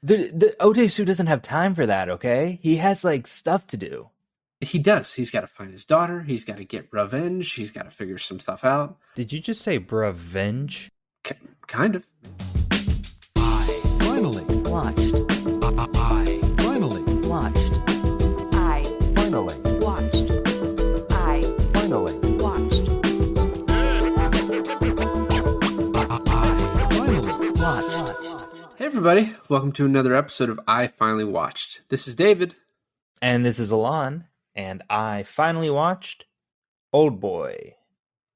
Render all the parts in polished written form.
The Odesu doesn't have time for that, okay? He has like stuff to do. He does. He's got to find his daughter. He's got to get revenge. He's got to figure some stuff out. Did you just say revenge? Kind of. I finally Watched. I finally Watched. I finally watched. I finally watched. I finally Watched. Hey, everybody. Welcome to another episode of I Finally Watched. This is David. And this is Alon, and I finally watched Oldboy.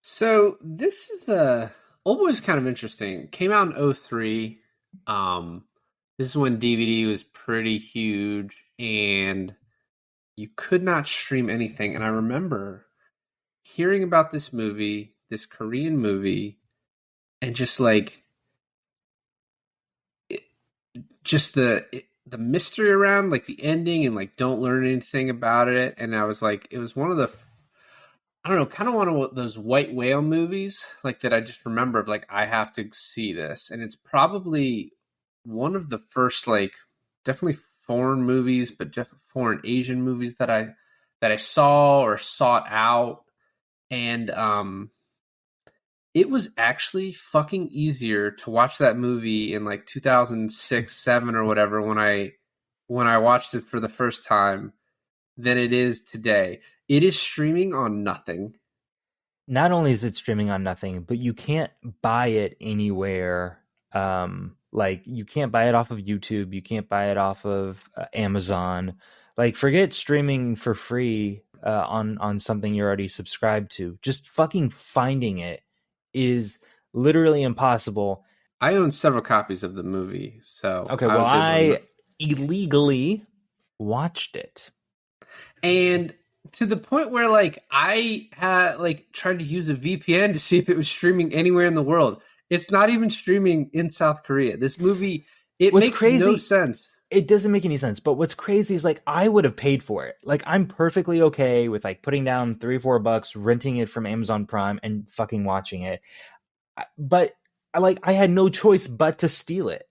So this is Oldboy is kind of interesting. Came out in 2003. This is when DVD was pretty huge and you could not stream anything. And I remember hearing about this movie, this Korean movie, and just like just the mystery around like the ending and like don't learn anything about it. And I was like, it was one of the I don't know, kind of one of those white whale movies, like that I just remember of like, I have to see this. And it's probably one of the first, like, definitely foreign movies, but definitely foreign Asian movies that I saw or sought out. And it was actually fucking easier to watch that movie in like 2006, 7 or whatever when I watched it for the first time than it is today. It is streaming on nothing. Not only is it streaming on nothing, but you can't buy it anywhere. Like you can't buy it off of YouTube. You can't buy it off of Amazon. Like forget streaming for free on something you're already subscribed to. Just fucking finding it is literally impossible. I own several copies of the movie, so okay. Well, I illegally watched it, and to the point where like I had like tried to use a VPN to see if it was streaming anywhere in the world. It's not even streaming in South Korea. This movie, makes no sense. It doesn't make any sense. But what's crazy is like I would have paid for it. Like I'm perfectly okay with like putting down $3-4, renting it from Amazon Prime, and fucking watching it. But I had no choice but to steal it.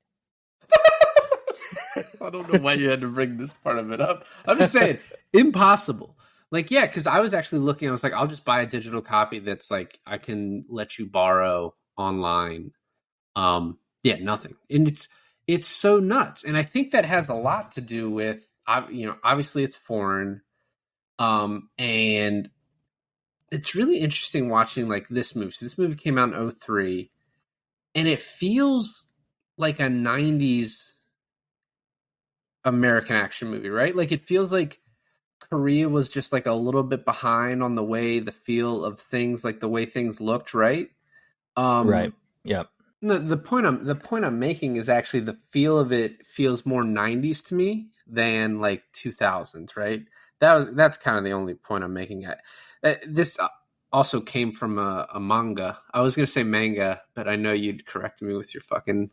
I don't know why you had to bring this part of it up. I'm just saying, impossible. Like, yeah, because I was actually looking. I was like, I'll just buy a digital copy that's like I can let you borrow online. Yeah, nothing, and it's so nuts. And I think that has a lot to do with, obviously it's foreign, and it's really interesting watching like this movie. So this movie came out in 2003, and it feels like a 90s American action movie, right? Like it feels like Korea was just like a little bit behind on the way, the feel of things, like the way things looked, right? Right. Yep. No, the point I'm making is actually the feel of it feels more 90s to me than like 2000s, right? That's kind of the only point I'm making. This also came from a manga. I was going to say manga, but I know you'd correct me with your fucking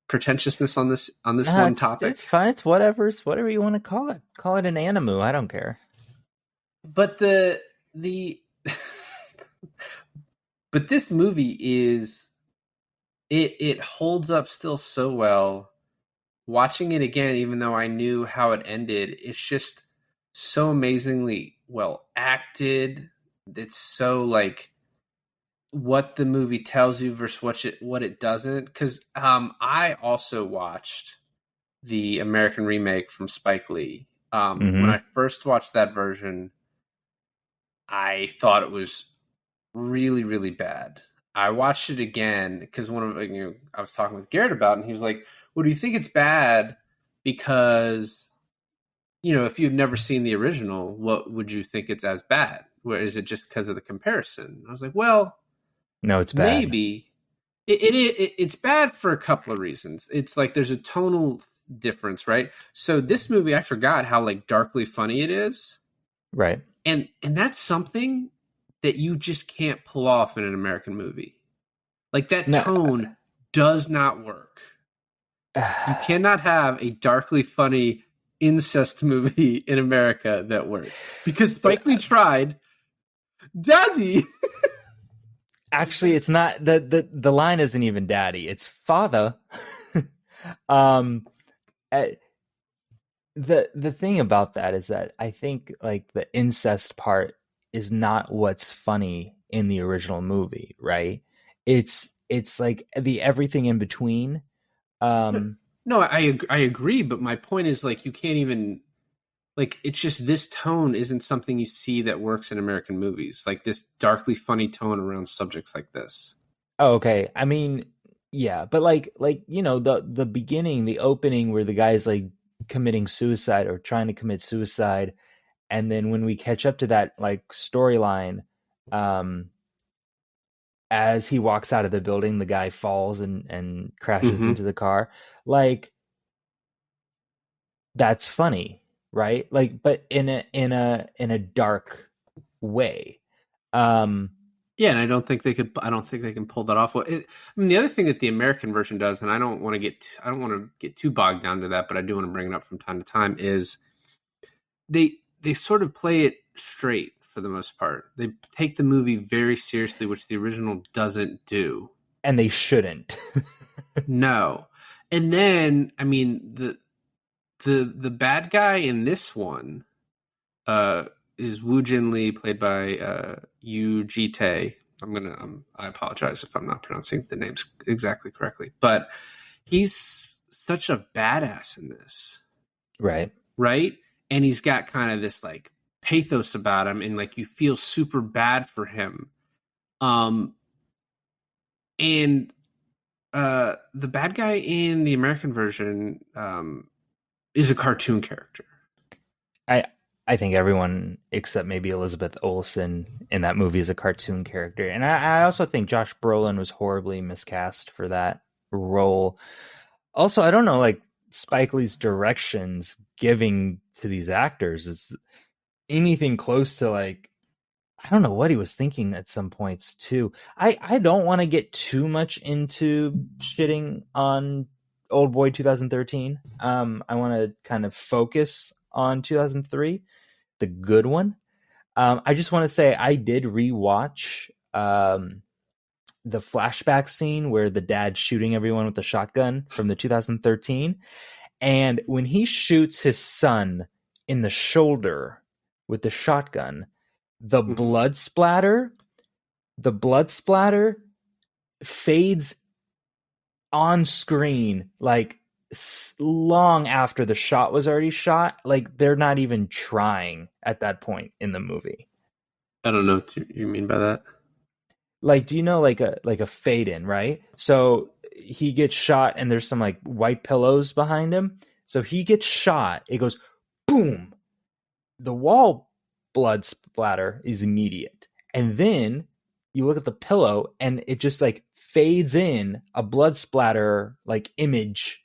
pretentiousness on this one topic. It's fine. It's whatever you want to call it. Call it an anime. I don't care. But the but this movie is it holds up still so well. Watching it again, even though I knew how it ended, it's just so amazingly well acted. It's so like what the movie tells you versus what it doesn't. Because I also watched the American remake from Spike Lee. When I first watched that version, I thought it was really, really bad. I watched it again because I was talking with Garrett about it, and he was like, well, do you think it's bad because, if you've never seen the original, what would you think it's as bad? Or is it just because of the comparison? I was like, well, no, it's bad. Maybe. It's bad for a couple of reasons. It's like there's a tonal difference, right? So this movie, I forgot how like darkly funny it is. Right. And that's something that you just can't pull off in an American movie. Like that tone does not work. You cannot have a darkly funny incest movie in America that works. Because Spike Lee tried. Daddy! Actually, it's not the line isn't even daddy. It's father. uh, the thing about that is that I think like the incest part is not what's funny in the original movie, right? It's like the everything in between. No, Um, no, I agree, but my point is like you can't even like it's just this tone isn't something you see that works in American movies. Like this darkly funny tone around subjects like this. oh, okay. I mean, yeah, but like the beginning, the opening where the guy's like committing suicide or trying to commit suicide, and then when we catch up to that like storyline, um, as he walks out of the building, the guy falls and crashes Hmm. into the car. Like that's funny, right? Like, but in a dark way. Um, Yeah, and I don't think they could. I don't think they can pull that off. I mean, the other thing that the American version does, and I don't want to get too bogged down to that, but I do want to bring it up from time to time. Is they sort of play it straight for the most part. They take the movie very seriously, which the original doesn't do. and they shouldn't. No, and then I mean the bad guy in this one uh, is Woo Jin Lee, played by Yu Ji Tae. I apologize if I'm not pronouncing the names exactly correctly, but he's such a badass in this, Right. right? And he's got kind of this like pathos about him, and like you feel super bad for him. Um, and the bad guy in the American version is a cartoon character. I I think everyone except maybe Elizabeth Olsen in that movie is a cartoon character, and I also think Josh Brolin was horribly miscast for that role. Also, I don't know, like Spike Lee's directions giving to these actors is anything close to like I don't know what he was thinking at some points too. I don't want to get too much into shitting on Old Boy 2013. I want to kind of focus on 2003, the good one. I just want to say I did rewatch the flashback scene where the dad's shooting everyone with the shotgun from the 2013, and when he shoots his son in the shoulder with the shotgun, the Mhm. blood splatter, the blood splatter fades on screen like long after the shot was already shot. Like they're not even trying at that point in the movie. I don't know what you mean by that. Like, do you know like a fade in, right? So he gets shot and there's some like white pillows behind him. So he gets shot. It goes boom. The wall blood splatter is immediate. And then you look at the pillow and it just like fades in a blood splatter like image,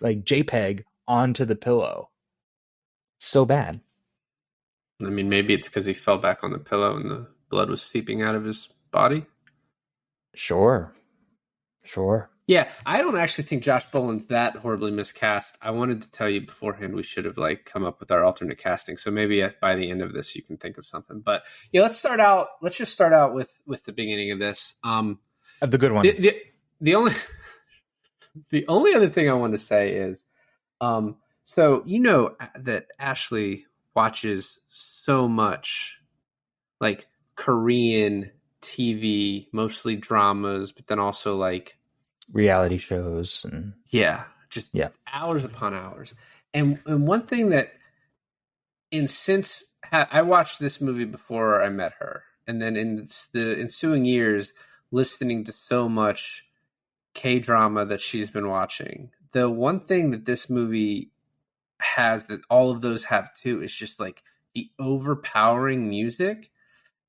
like JPEG onto the pillow. So bad. I mean, maybe it's because he fell back on the pillow and the blood was seeping out of his body. Sure. Sure. Yeah, I don't actually think Josh Brolin's that horribly miscast. I wanted to tell you beforehand we should have like come up with our alternate casting. So maybe by the end of this you can think of something. But yeah, let's start out. Let's just start out with the beginning of this. The good one. The only the only other thing I want to say is, so you know that Ashley watches so much like Korean TV, mostly dramas, but then also like Reality shows and yeah, just yeah. hours upon hours. And one thing that and since I watched this movie before I met her, and then in the ensuing years, listening to so much K drama that she's been watching, the one thing that this movie has that all of those have too is just like the overpowering music.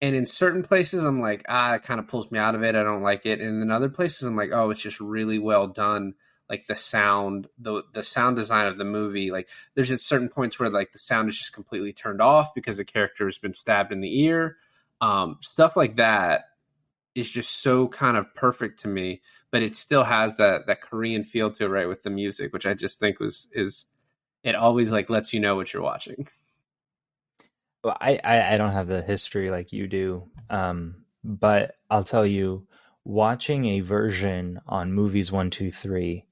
And in certain places, I'm like, it kind of pulls me out of it. I don't like it. And in other places, I'm like, oh, it's just really well done. Like the sound, the sound design of the movie. Like there's at certain points where like the sound is just completely turned off because the character has been stabbed in the ear. Stuff like that is just so kind of perfect to me. But it still has that Korean feel to it, right, with the music, which I just think is it always like lets you know what you're watching. Well, I don't have the history like you do, but I'll tell you, watching a version on Movies 123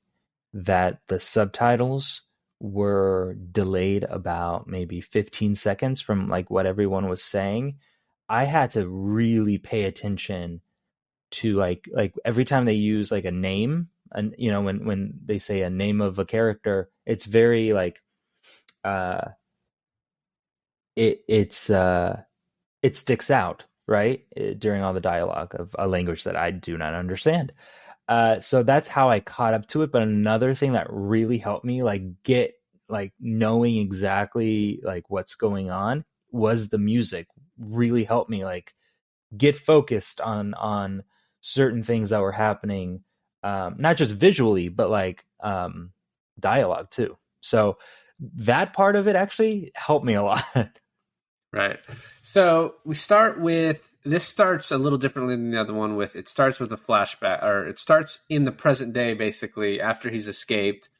that the subtitles were delayed about maybe 15 seconds from like what everyone was saying. I had to really pay attention to like every time they use like a name, and you know, when they say a name of a character, it's very like uh it sticks out, right? During all the dialogue of a language that I do not understand. So that's how I caught up to it. But another thing that really helped me like get like knowing exactly like what's going on was the music. Really helped me like get focused on certain things that were happening, not just visually, but like dialogue too. So that part of it actually helped me a lot. Right. So we start with this starts a little differently than the other one. With it starts with a flashback, or it starts in the present day, basically after he's escaped,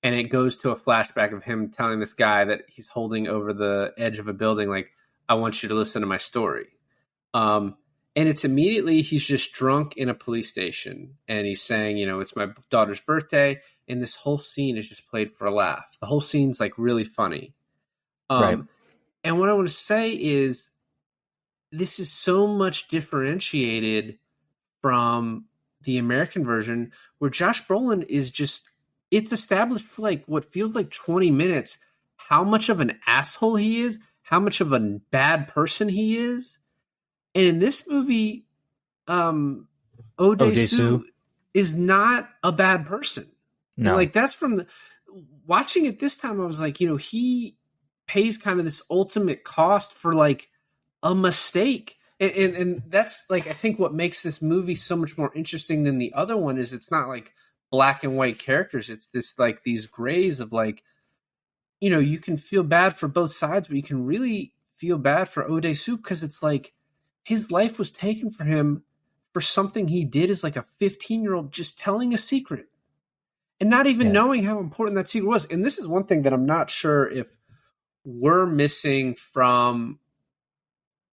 and it goes to a flashback of him telling this guy that he's holding over the edge of a building, like, "I want you to listen to my story." Um, and it's immediately he's just drunk in a police station, and he's saying, you know, it's my daughter's birthday, and this whole scene is just played for a laugh. The whole scene's like really funny. Right. And what I want to say is this is so much differentiated from the American version, where Josh Brolin is just, it's established for like what feels like 20 minutes how much of an asshole he is, how much of a bad person he is. And in this movie, Odesu. Odesu is not a bad person. And No. like that's from watching it this time, I was like, you know, he pays kind of this ultimate cost for like a mistake. And that's like, I think what makes this movie so much more interesting than the other one is it's not like black and white characters. It's this like these grays of like, you know, you can feel bad for both sides, but you can really feel bad for Odesu because it's like his life was taken from him for something he did as like a 15-year-old, just telling a secret and not even Yeah. knowing how important that secret was. And this is one thing that I'm not sure if we're missing from,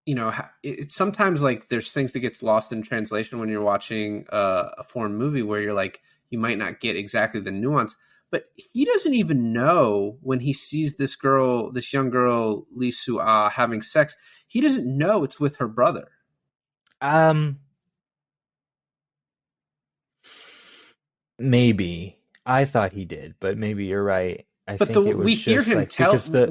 you know, it's sometimes like there's things that gets lost in translation when you're watching a foreign movie where you're like, you might not get exactly the nuance, but he doesn't even know when he sees this girl, this young girl, Lee Soo-ah, having sex. He doesn't know it's with her brother. Maybe I thought he did, but maybe you're right. I But think it was we hear just him like tell because the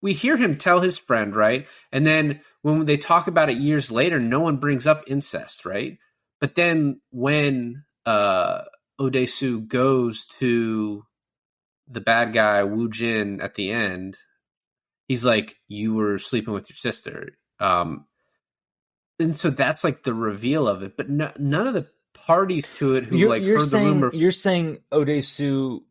we hear him tell his friend, right? And then when they talk about it years later, no one brings up incest, right? But then when Odesu goes to the bad guy Wu Jin at the end, he's like, "You were sleeping with your sister," and so that's like the reveal of it. But none of the parties to it who like you're heard the saying rumor. you're saying Odesu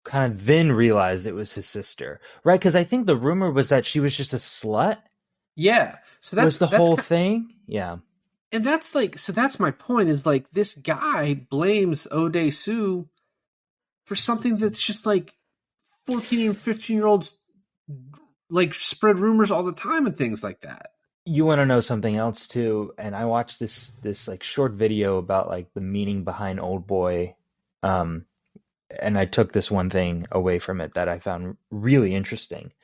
kind of then realized it was his sister, right? Because I think the rumor was that she was just a slut. Yeah, so Was the that's whole thing? Yeah. and that's like, so that's my point is like this guy blames Odesu for something that's just like 14 and 15-year-olds like spread rumors all the time and things like that. You want to know something else too? And I watched this like short video about like the meaning behind Oldboy, um, and I took this one thing away from it that I found really interesting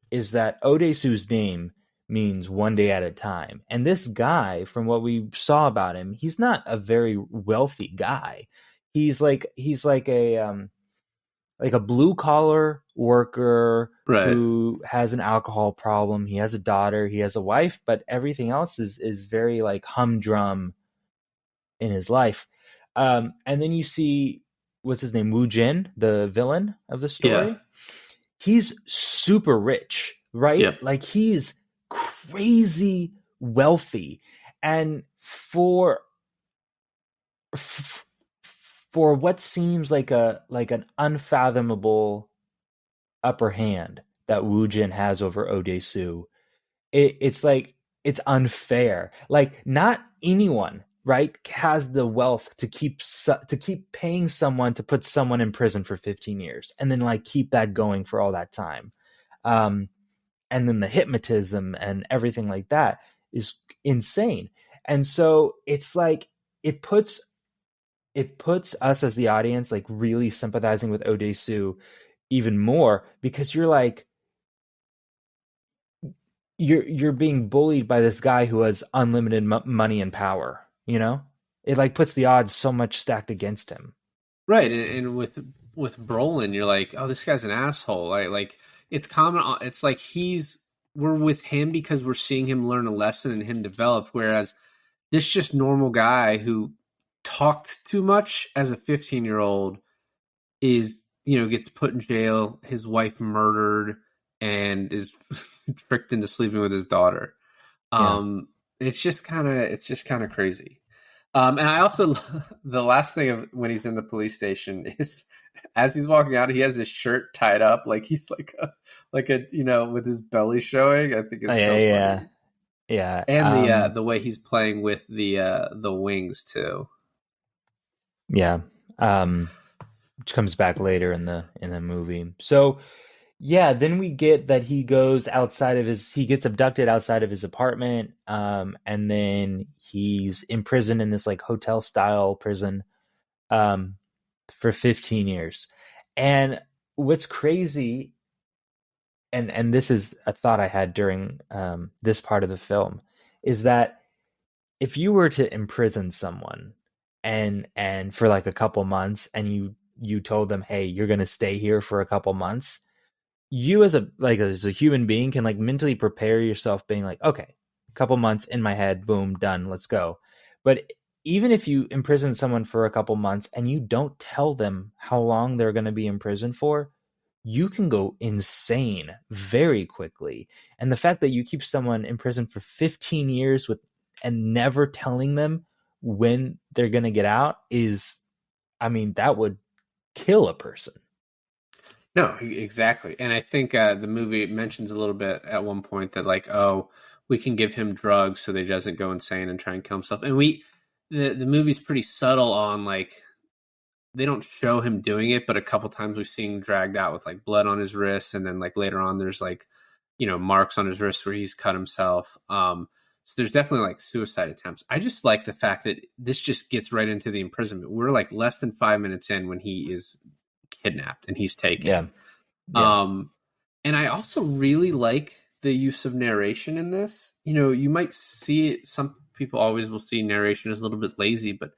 is that Odesu's name means one day at a time. And this guy, from what we saw about him, he's not a very wealthy guy. He's like a blue collar worker Right. who has an alcohol problem. He has a daughter, he has a wife, but everything else is very like humdrum in his life. And then you see what's his name, Wu Jin, the villain of the Yeah. story. He's super rich, right? Yep. Like he's crazy wealthy, and for what seems like an unfathomable upper hand that Wu Jin has over Odesu, it's like it's unfair. Like not anyone, right, has the wealth to keep paying someone to put someone in prison for 15 years and then like keep that going for all that time. And then the hypnotism and everything like that is insane. And so it's like it puts it puts us as the audience like really sympathizing with Odesu even more because you're like you're being bullied by this guy who has unlimited money and power, you know? It like puts the odds so much stacked against him. Right, and with Brolin, you're like, oh, this guy's an asshole. Like it's common. It's like we're with him because we're seeing him learn a lesson and him develop. Whereas this just normal guy who talked too much as a 15-year-old is, gets put in jail, his wife murdered, and is tricked into sleeping with his daughter. Yeah. It's just kind of crazy. And I also the last thing of when he's in the police station is as he's walking out, he has his shirt tied up like he's like a with his belly showing. I think Oh, it's yeah, so yeah. funny. Yeah. And the way he's playing with the wings too. Yeah. Which comes back later in the movie. So yeah, then we get that he gets abducted outside of his apartment, and then he's imprisoned in this like hotel style prison, um, for 15 years. And what's crazy, and this is a thought I had during this part of the film, is that if you were to imprison someone and for like a couple months and you told them, hey, you're going to stay here for a couple months, you as a human being can like mentally prepare yourself being like, okay, a couple months in my head, boom, done, let's go. But even if you imprison someone for a couple months and you don't tell them how long they're going to be in prison for, you can go insane very quickly. And the fact that you keep someone in prison for 15 years with and never telling them when they're going to get out is, I mean, that would kill a person. No, exactly. And I think the movie mentions a little bit at one point that like, oh, we can give him drugs so that he doesn't go insane and try and kill himself. And the movie's pretty subtle on like they don't show him doing it, but a couple times we've seen him dragged out with like blood on his wrist, and then like later on there's like marks on his wrist where he's cut himself. So there's definitely like suicide attempts. I just like the fact that this just gets right into the imprisonment. We're like less than 5 minutes in when he is kidnapped and he's Yeah. taken. Yeah. And I also really like the use of narration in this. You might see it. Some people always will see narration as a little bit lazy, but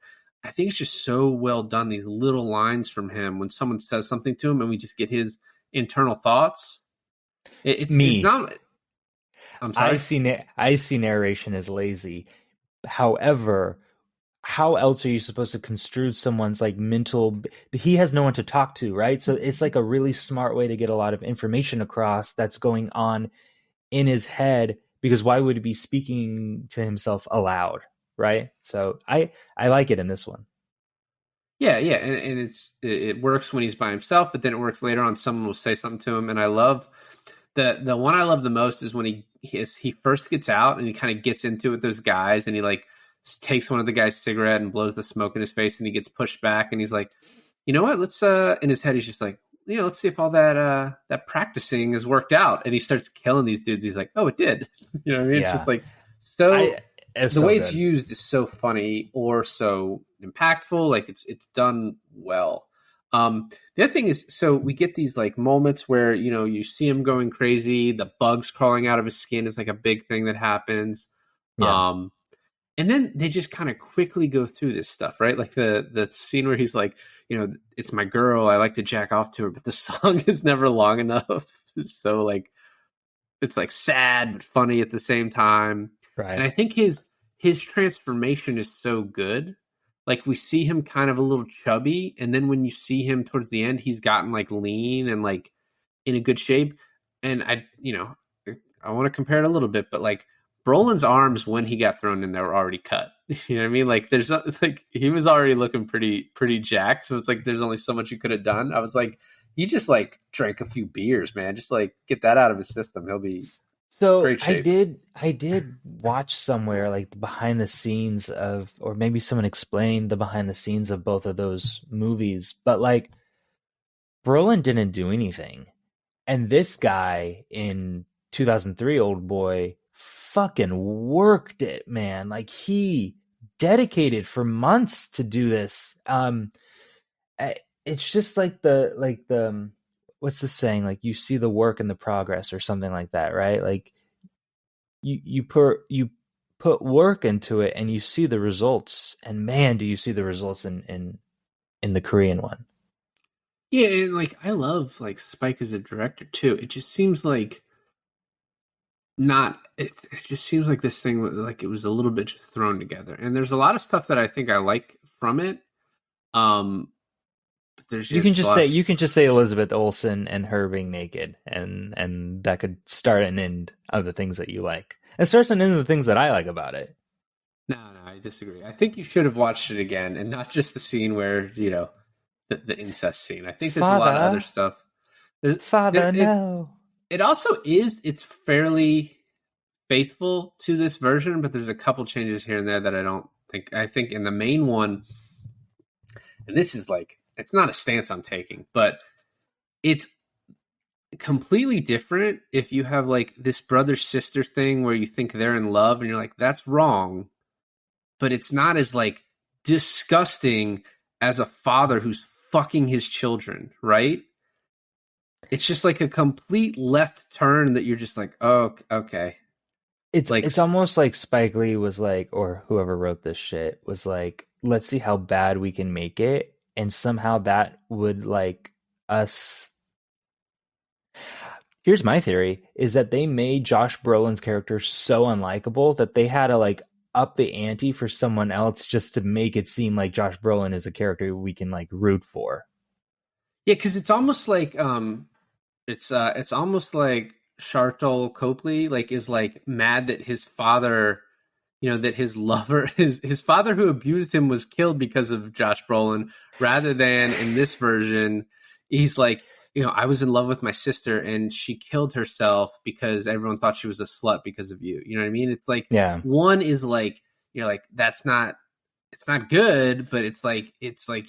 I think it's just so well done. These little lines from him when someone says something to him, and we just get his internal thoughts. It's Me. not. I'm sorry. I see narration as lazy. However, how else are you supposed to construe someone's like mental? He has no one to talk to, right? So it's like a really smart way to get a lot of information across that's going on in his head. Because why would he be speaking to himself aloud, right? So I like it in this one. Yeah, yeah, and it works when he's by himself, but then it works later on. Someone will say something to him, and I love the one I love the most is when he first gets out and he kind of gets into it with those guys, and he like takes one of the guys' cigarette and blows the smoke in his face, and he gets pushed back, and he's like, you know what? Let's in his head he's just like, let's see if all that practicing has worked out, and he starts killing these dudes. He's like, oh, it did. You know what I mean? It's just Yeah. like so. It's The so way it's good. used is so funny or so impactful. Like it's done well. The other thing is, so we get these like moments where you see him going crazy. The bugs crawling out of his skin is like a big thing that happens. Yeah. And then they just kind of quickly go through this stuff, right? Like the scene where he's like, it's my girl. I like to jack off to her, but the song is never long enough. So like it's like sad but funny at the same time. And Right. I think his transformation is so good. Like we see him kind of a little chubby, and then when you see him towards the end, he's gotten like lean and like in a good shape. And I want to compare it a little bit, but like Brolin's arms when he got thrown in there were already cut. You know what I mean? Like like he was already looking pretty jacked. So it's like there's only so much you could have done. I was like, he just like drank a few beers, man. Just like get that out of his system. He'll be So great shape. I did watch somewhere like the behind the scenes of, or maybe someone explained the behind the scenes of both of those movies, but like Brolin didn't do anything. And this guy in 2003, Old Boy, fucking worked it, man. Like he dedicated for months to do this. It's just like the what's the saying? Like you see the work and the progress or something like that, right? Like you put work into it and you see the results, and man, do you see the results in the Korean one. Yeah, and like I love like Spike as a director too. It just seems like not it just seems like this thing like it was a little bit just thrown together. And there's a lot of stuff that I think I like from it. Um but there's You can just a just lot say of you can just say Elizabeth Olsen and her being naked, and that could start and end of the things that you like. It starts and ends the things that I like about it. no, I disagree. I think you should have watched it again and not just the scene where, the incest scene. I think there's a lot of other Father, stuff. There's there father, no. it also it's fairly faithful to this version, but there's a couple changes here and there that I think in the main one, and this is like it's not a stance I'm taking, but it's completely different if you have like this brother sister thing where you think they're in love and you're like that's wrong, but it's not as like disgusting as a father who's fucking his children, right? It's just like a complete left turn that you're just like, oh, okay. Like, It's almost like Spike Lee was like, or whoever wrote this shit was like, let's see how bad we can make it, and somehow that would like us. Here's my theory: is that they made Josh Brolin's character so unlikable that they had to like up the ante for someone else just to make it seem like Josh Brolin is a character we can like root for. yeah, because it's almost like it's almost like Sharlto Copley like is like mad that his father, that his lover, his father who abused him was killed because of Josh Brolin, rather than in this version, he's like, I was in love with my sister and she killed herself because everyone thought she was a slut because of you. You know what I mean? It's like Yeah. one is like you're like that's not it's not good, but it's like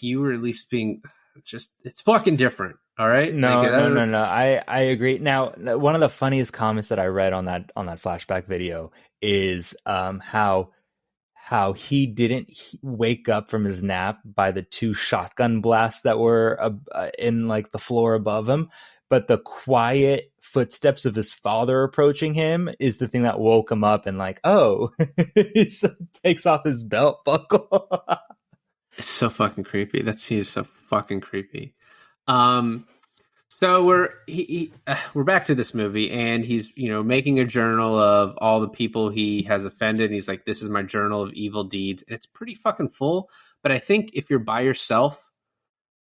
you were at least being just it's fucking different. All right, like No, no, no, no. I agree. Now, one of the funniest comments that I read on that flashback video is how he didn't wake up from his nap by the two shotgun blasts that were in like the floor above him, but the quiet footsteps of his father approaching him is the thing that woke him up and like, oh, he takes off his belt buckle. It's so fucking creepy. That scene is so fucking creepy. Um, so we're back to this movie, and he's making a journal of all the people he has offended. And he's like, "This is my journal of evil deeds," and it's pretty fucking full. But I think if you're by yourself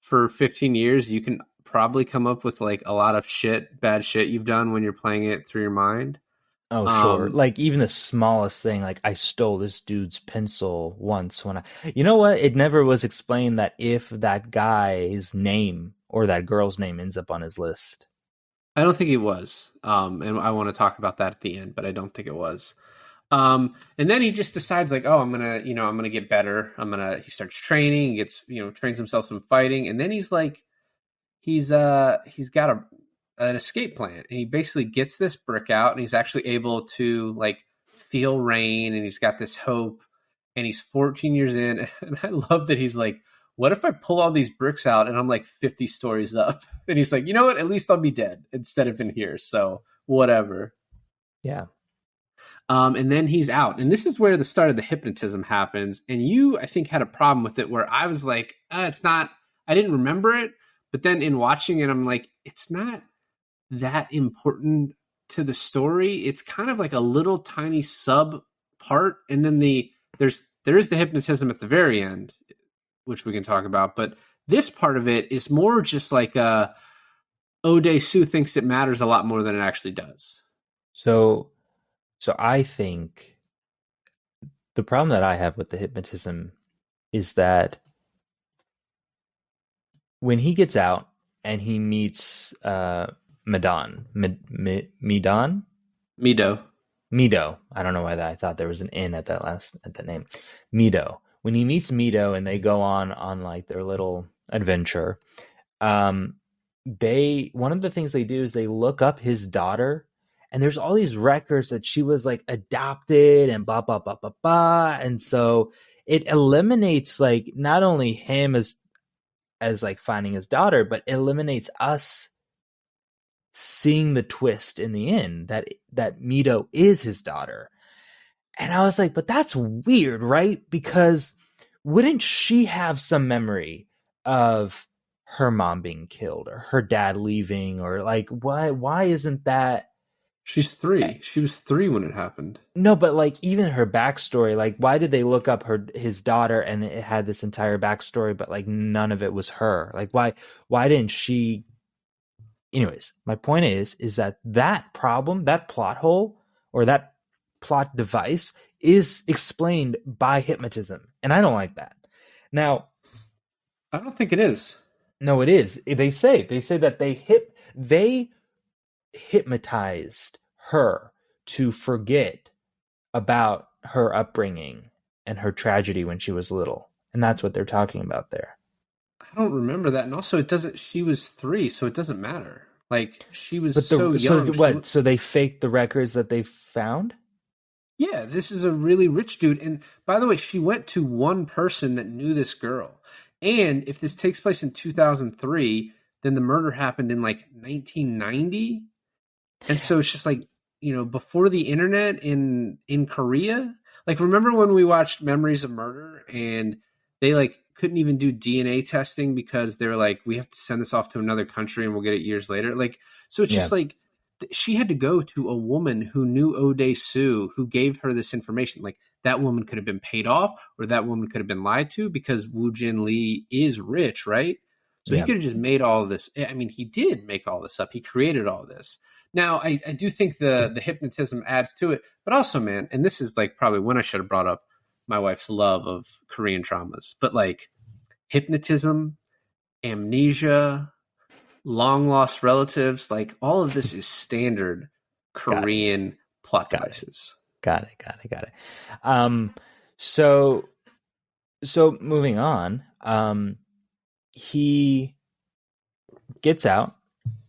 for 15 years, you can probably come up with like a lot of bad shit you've done when you're playing it through your mind. Oh, sure. Like even the smallest thing, like I stole this dude's pencil once you know what? It never was explained that if that guy's name or that girl's name ends up on his list. I don't think it was. And I want to talk about that at the end, but I don't think it was. And then he just decides like, oh, I'm gonna get better. He starts training, gets, trains himself in fighting. And then he's like, he's got an escape plan, and he basically gets this brick out, and he's actually able to like feel rain, and he's got this hope, and he's 14 years in. And I love that he's like, what if I pull all these bricks out and I'm like 50 stories up? And he's like, you know what, at least I'll be dead instead of in here, so whatever. Yeah. And then he's out, and this is where the start of the hypnotism happens. And I think had a problem with it, where I was like, it's not, I didn't remember it, but then in watching it I'm like, it's not that important to the story. It's kind of like a little tiny sub part, and then there is the hypnotism at the very end, which we can talk about. But this part of it is more just like Ode Sue thinks it matters a lot more than it actually does. So I think the problem that I have with the hypnotism is that when he gets out and he meets Mido. I don't know why I thought there was an N at that name. Mido. When he meets Mido and they go on like their little adventure, one of the things they do is they look up his daughter, and there's all these records that she was like adopted and blah blah blah blah blah, and so it eliminates like not only him as like finding his daughter, but eliminates us seeing the twist in the end that Mito is his daughter. And I was like, but that's weird, right? Because wouldn't she have some memory of her mom being killed or her dad leaving, or like why isn't that? She's 3. She was 3 when it happened. No, but like even her backstory, like why did they look up his daughter and it had this entire backstory, but like none of it was her? Like why didn't she? Anyways, my point is that problem, that plot hole, or that plot device is explained by hypnotism, and I don't like that. Now, I don't think it is. no, it is. They say that they hypnotized her to forget about her upbringing and her tragedy when she was little, and that's what they're talking about there. I don't remember that. And also, it doesn't. She was 3, so it doesn't matter. Like, she was But so young. what? So they faked the records that they found? Yeah, this is a really rich dude. And by the way, she went to one person that knew this girl. And if this takes place in 2003, then the murder happened in like 1990. And so it's just like, before the internet in Korea. Like, remember when we watched Memories of Murder and they like couldn't even do DNA testing because they were like, we have to send this off to another country and we'll get it years later. Like, so it's just like she had to go to a woman who knew Ode Sue, who gave her this information. Like, that woman could have been paid off, or that woman could have been lied to, because Woo Jin Lee is rich, right? So he could have just made all of this. I mean, he did make all this up. He created all this. Now, I do think the hypnotism adds to it, but also, man, and this is like probably when I should have brought up my wife's love of Korean dramas, but like hypnotism, amnesia, long lost relatives, like all of this is standard Korean plot devices. Got it. So moving on, he gets out,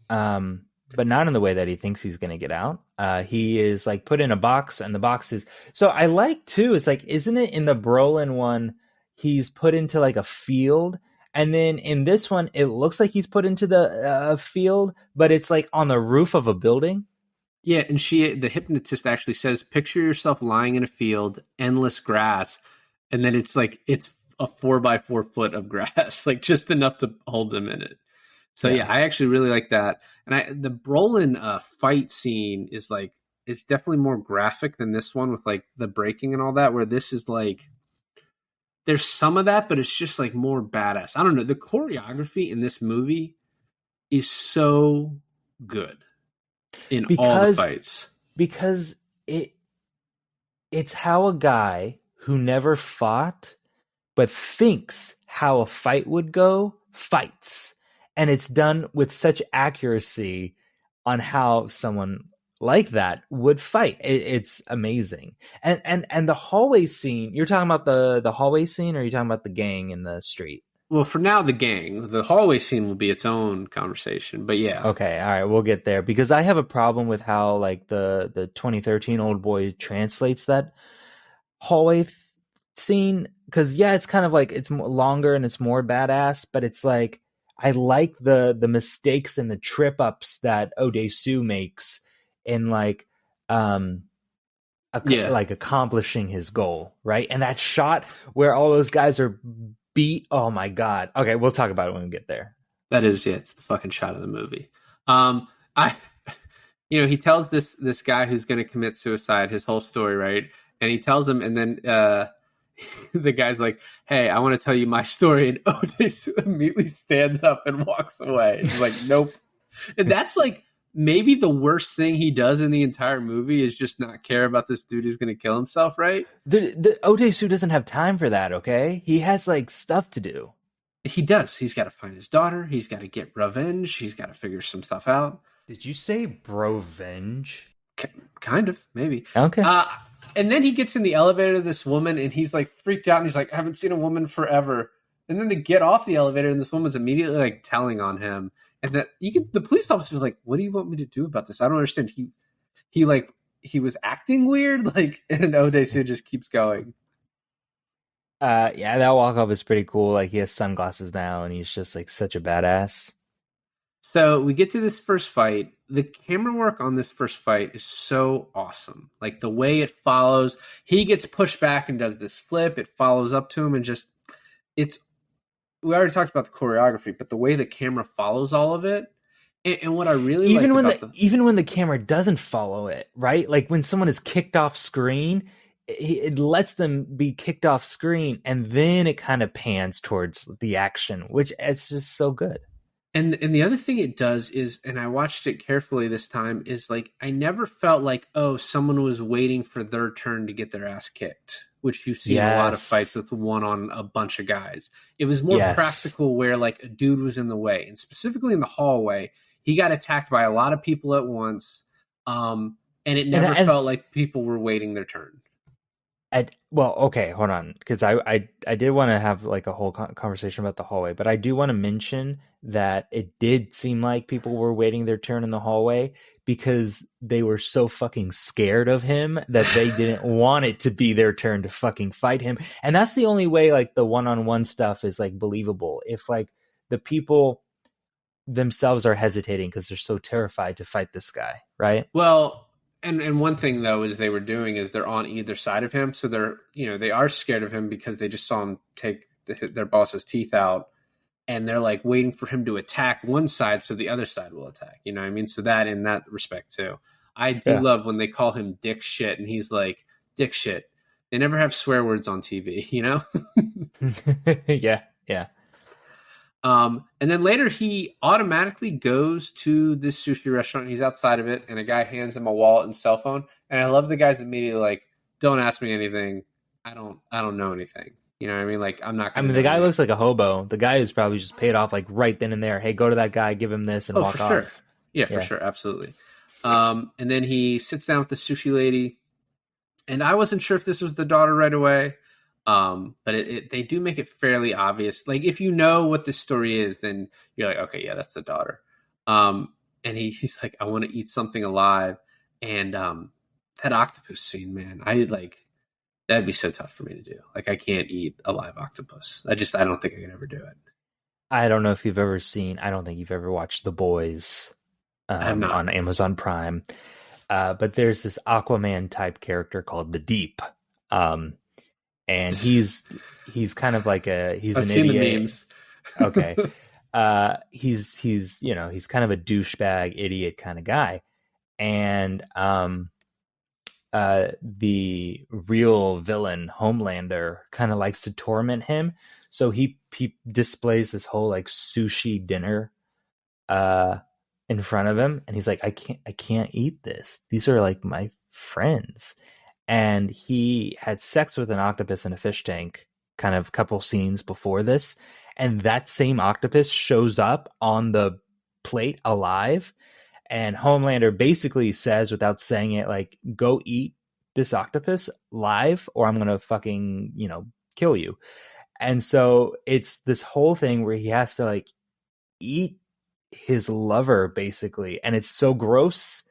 but not in the way that he thinks he's going to get out. He is like put in a box, and the box is, so I like too, it's like, isn't it in the Brolin one, he's put into like a field, and then in this one, it looks like he's put into the field, but it's like on the roof of a building. Yeah, and the hypnotist actually says, picture yourself lying in a field, endless grass, and then it's like, it's a 4x4 foot of grass, like just enough to hold them in it. So yeah, I actually really like that. And the Brolin fight scene is like, it's definitely more graphic than this one with like the breaking and all that, where this is like, there's some of that, but it's just like more badass. I don't know. The choreography in this movie is so good in all the fights. Because it's how a guy who never fought but thinks how a fight would go fights. And it's done with such accuracy on how someone like that would fight. It's amazing. And the hallway scene, you're talking about the hallway scene, or are you talking about the gang in the street? Well, for now, the gang. The hallway scene will be its own conversation, but yeah. Okay, all right, we'll get there, because I have a problem with how like the 2013 Oldboy translates that hallway scene, because it's kind of like, it's longer and it's more badass, but it's like, I like the mistakes and the trip ups that Odesu makes in like like accomplishing his goal, right? And that shot where all those guys are beat, oh my god. Okay, we'll talk about it when we get there. That is, it's the fucking shot of the movie. He tells this guy who's going to commit suicide his whole story, right? And he tells him, and then the guy's like, hey, I want to tell you my story. And Otis immediately stands up and walks away. He's like, nope. And that's like maybe the worst thing he does in the entire movie, is just not care about this dude who's going to kill himself, right? The Odesu doesn't have time for that, okay? He has like stuff to do. He does. He's got to find his daughter. He's got to get revenge. He's got to figure some stuff out. Did you say brovenge? Kind of, maybe. Okay. And then he gets in the elevator to this woman, and he's like freaked out, and he's like, I haven't seen a woman forever. And then they get off the elevator, and this woman's immediately like telling on him. And that the police officer's like, what do you want me to do about this? I don't understand. He was acting weird, like, and Odesu just keeps going. Yeah, that walk up is pretty cool. Like he has sunglasses now, and he's just like such a badass. So we get to this first fight. The camera work on this first fight is so awesome. Like the way it follows, he gets pushed back and does this flip. It follows up to him and just it's. We already talked about the choreography, but the way the camera follows all of it, and what I really like about the Even when the camera doesn't follow it, right? Like when someone is kicked off screen, it lets them be kicked off screen, and then it kind of pans towards the action, which it's just so good. And the other thing it does is, and I watched it carefully this time, is like I never felt like, oh, someone was waiting for their turn to get their ass kicked, which you see in a lot of fights Yes, with one on a bunch of guys. It was more yes, practical where like a dude was in the way, and specifically in the hallway, he got attacked by a lot of people at once. And it and never and felt like people were waiting their turn. well, okay, hold on, because I did want to have like a whole conversation about the hallway, but I do want to mention that it did seem like people were waiting their turn in the hallway because they were so fucking scared of him that they didn't want it to be their turn to fucking fight him. And that's the only way like the one-on-one stuff is like believable. If like the people themselves are hesitating because they're so terrified to fight this guy, right? Well, and one thing though is they were doing is they're on either side of him, so they're they are scared of him because they just saw him take their boss's teeth out, and they're like waiting for him to attack one side so the other side will attack. You know what I mean? So that in that respect too, I do Yeah. love when they call him Dick Shit, and he's like Dick Shit. They never have swear words on TV, you know. Yeah, yeah. And then later he automatically goes to this sushi restaurant. He's outside of it, and a guy hands him a wallet and cell phone. And I love the guy's immediately like, "Don't ask me anything. I don't know anything." You know what I mean? Like I'm not I going to mean, the know guy anything. looks like a hobo. The guy is probably just paid off like right then and there. Hey, go to that guy, give him this, and Oh, for walk sure. off. Yeah, for Yeah. sure, absolutely. And then he sits down with the sushi lady, and I wasn't sure if this was the daughter right away. But they do make it fairly obvious. Like if you know what the story is, then you're like, okay, yeah, that's the daughter. And he's like, I want to eat something alive, and that octopus scene, man, I like that'd be so tough for me to do. Like I can't eat a live octopus. I don't think I could ever do it. I don't know if you've ever seen. I don't think you've ever watched The Boys I have not. on Amazon Prime. But there's this Aquaman type character called the Deep, and he's kind of like he's I've an seen the idiot. memes. Okay, he's he's kind of a douchebag idiot kind of guy, and the real villain Homelander kind of likes to torment him, so he displays this whole like sushi dinner uh in front of him, and he's like, I can't eat this, these are like my friends. And he had sex with an octopus in a fish tank kind of couple scenes before this, and that same octopus shows up on the plate alive, and Homelander basically says without saying it like, go eat this octopus live or I'm gonna fucking kill you. And so it's this whole thing where he has to like eat his lover basically, and it's so gross.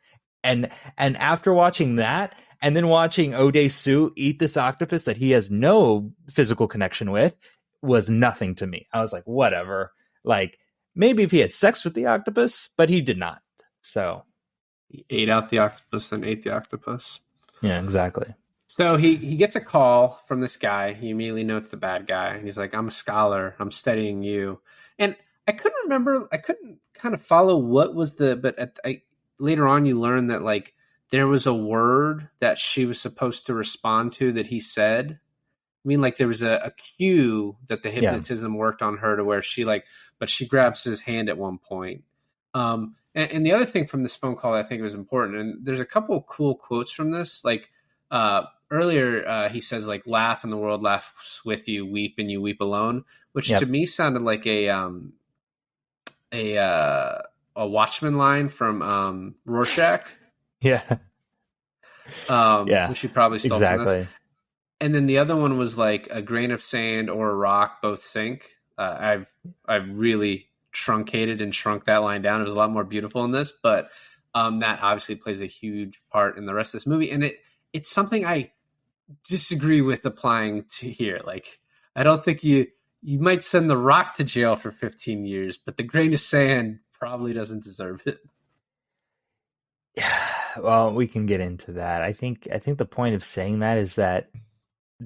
And after watching that and then watching Ode Sue eat this octopus that he has no physical connection with was nothing to me. I was like, whatever. Like maybe if he had sex with the octopus, but he did not. So He ate out the octopus, then ate the octopus. yeah, exactly. So he gets a call from this guy. He immediately notes the bad guy, and he's like, "I'm a scholar. I'm studying you." And I couldn't remember. I couldn't kind of follow what was the. But later on, you learn that like there was a word that she was supposed to respond to that he said. I mean, like there was a cue that the Yeah. hypnotism worked on her to where she like, but she grabs his hand at one point. And the other thing from this phone call that I think was important, and there's a couple of cool quotes from this, like earlier he says like, "Laugh and the world laughs with you, weep and you weep alone," which Yep. to me sounded like a Watchman line from Rorschach, Yeah. Yeah. which he probably stole from this. Exactly. And then the other one was like, "A grain of sand or a rock both sink." I've really truncated and shrunk that line down. It was a lot more beautiful in this, but that obviously plays a huge part in the rest of this movie, and it's something I disagree with applying to here. Like I don't think you might send The Rock to jail for 15 years, but the grain of sand probably doesn't deserve it. Well, we can get into that. I think the point of saying that is that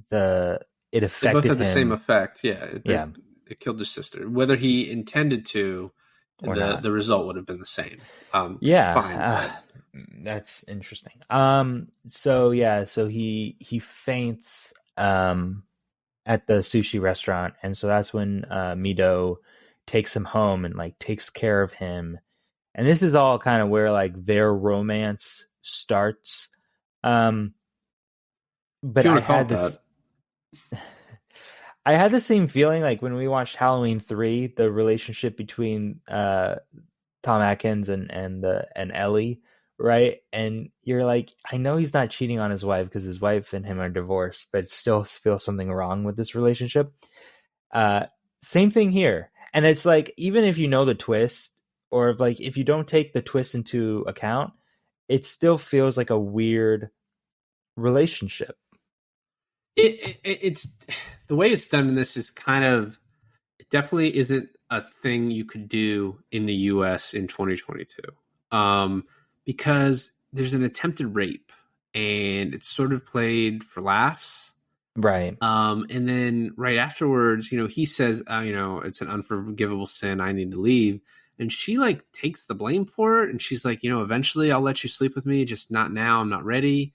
the it They both affected had the same him, effect. Yeah, yeah, it killed his sister. Whether he intended to, or not. the result would have been the same. Which is fine, Yeah, but that's interesting. So yeah, so he faints at the sushi restaurant, and so that's when Mido takes him home and like takes care of him. And this is all kind of where like their romance starts. Um, if but you I want to call had it that, this I had the same feeling like when we watched Halloween 3, the relationship between Tom Atkins and Ellie, right? And you're like, I know he's not cheating on his wife because his wife and him are divorced, but still feels something wrong with this relationship. Uh, Same thing here. And it's like, even if you know the twist, or if you don't take the twist into account, it still feels like a weird relationship. it's the way it's done in this is kind of it definitely isn't a thing you could do in the U.S. in 2022, because there's an attempted rape and it's sort of played for laughs. Right. And then right afterwards, he says, it's an unforgivable sin. I need to leave. And she like takes the blame for it. And she's like, eventually I'll let you sleep with me, just not now. I'm not ready.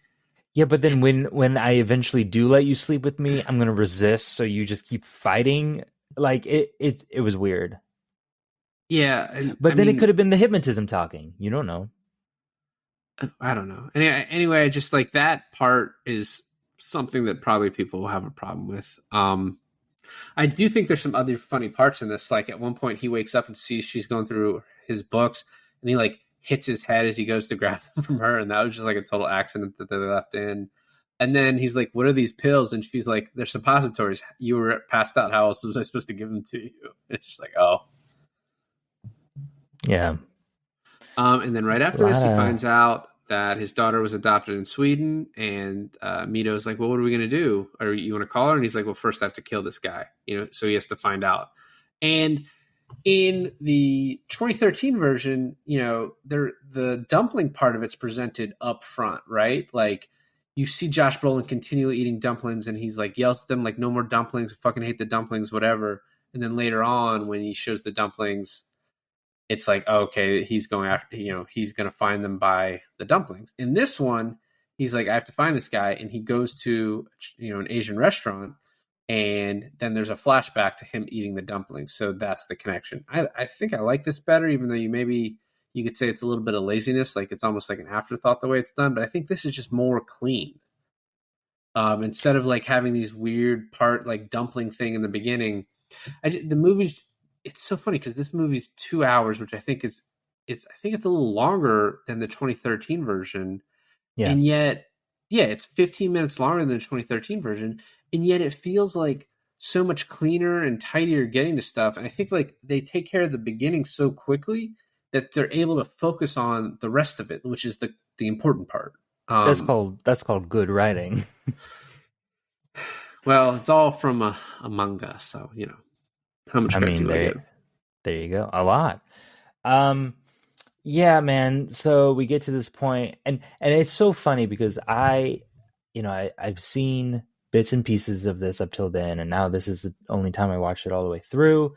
Yeah, but then And when I eventually do let you sleep with me, I'm gonna resist, so you just keep fighting. Like it was weird. yeah, and I But then it could mean, have been the hypnotism talking. You don't know. I don't know. Anyway, just like that part is something that probably people will have a problem with. I do think there's some other funny parts in this. Like at one point, he wakes up and sees she's going through his books, and he like hits his head as he goes to grab them from her, and that was just like a total accident that they left in. And then he's like, "What are these pills?" And she's like, "They're suppositories. You were passed out. How else was I supposed to give them to you?" It's just like, oh. Yeah, And then right a after this, lot he of finds out that his daughter was adopted in Sweden, and Mito's like, "Well, what are we going to do? Or you want to call her?" And he's like, "Well, first I have to kill this guy." So he has to find out. And in the 2013 version, the dumpling part of it's presented up front, right? Like you see Josh Brolin continually eating dumplings, and he's like yells at them like, "No more dumplings! I fucking hate the dumplings!" Whatever. And then later on, when he shows the dumplings, it's like, oh, okay, he's going after, he's going to find them by the dumplings. In this one, he's like, I have to find this guy. And he goes to, an Asian restaurant. And then there's a flashback to him eating the dumplings. So that's the connection. I think I like this better, even though you could say it's a little bit of laziness. Like it's almost like an afterthought the way it's done. But I think this is just more clean. Instead of like having these weird part, like dumpling thing in the beginning, the movie, it's so funny because this movie's 2 hours, which I think is I think it's a little longer than the 2013 version, yeah. and yet, yeah, it's 15 minutes longer than the 2013 version, and yet it feels like so much cleaner and tidier getting to stuff. And I think like they take care of the beginning so quickly that they're able to focus on the rest of it, which is the important part. That's called good writing. Well, it's all from a manga, so how much I credit mean, do I give? there you go. A lot. Um, yeah, man. So we get to this point, and it's so funny because I've seen bits and pieces of this up till then, and now this is the only time I watched it all the way through.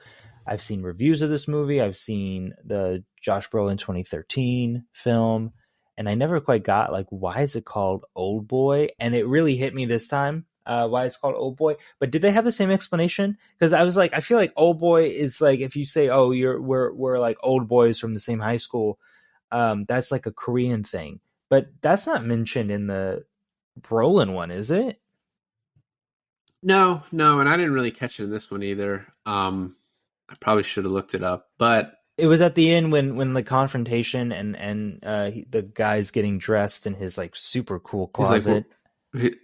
I've seen reviews of this movie. I've seen the Josh Brolin 2013 film, and I never quite got like why is it called Oldboy, and it really hit me this time. Why it's called Oldboy, but did they have the same explanation? Because I was like, I feel like Oldboy is like if you say, "Oh, we're like old boys from the same high school," that's like a Korean thing, but that's not mentioned in the Brolin one, is it? No, no, and I didn't really catch it in this one either. I probably should have looked it up, but It was at the end when the confrontation and the guy's getting dressed in his like super cool he's like, closet.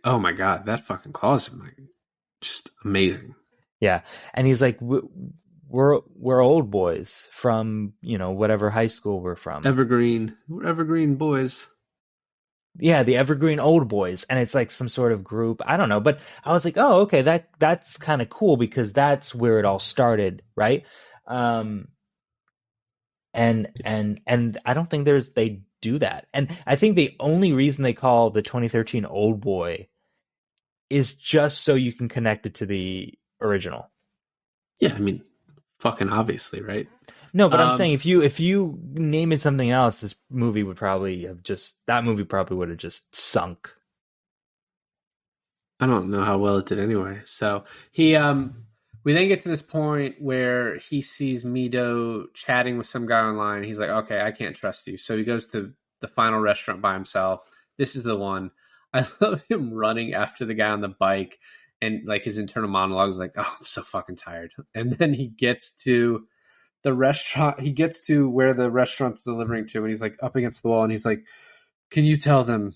"Oh my god, that fucking closet, just amazing." Yeah, and he's like, we're old boys from whatever high school we're from. We're evergreen boys. yeah, the Evergreen Old Boys, and it's like some sort of group. I don't know, but I was like, oh, okay, that's kind of cool because that's where it all started, right? Um, and I don't think they do that, and I think the only reason they call the 2013 Old Boy is just so you can connect it to the original. Yeah, I mean, fucking obviously, right? No, but I'm saying Um, if you name it something else, this movie would probably have just that movie probably would have just sunk. I don't know how well it did anyway. So we then get to this point where he sees Mido chatting with some guy online. He's like, okay, I can't trust you. So he goes to the final restaurant by himself. This is the one. I love him running after the guy on the bike, and like his internal monologue is like, oh, I'm so fucking tired. And then he gets to the restaurant. He gets to where the restaurant's delivering to, and he's like up against the wall, and he's like, can you tell them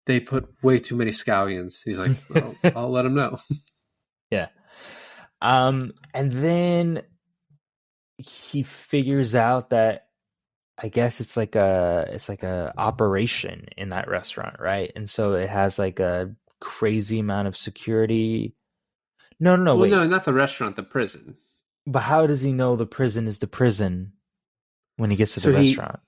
they put way too many scallions? He's like, well, I'll let him know. Yeah. And then he figures out that I guess it's like a operation in that restaurant, right? And so it has like a crazy amount of security. No, no, no, Well, no, wait. not the restaurant, the prison. But how does he know the prison is the prison when he gets to the So he, restaurant?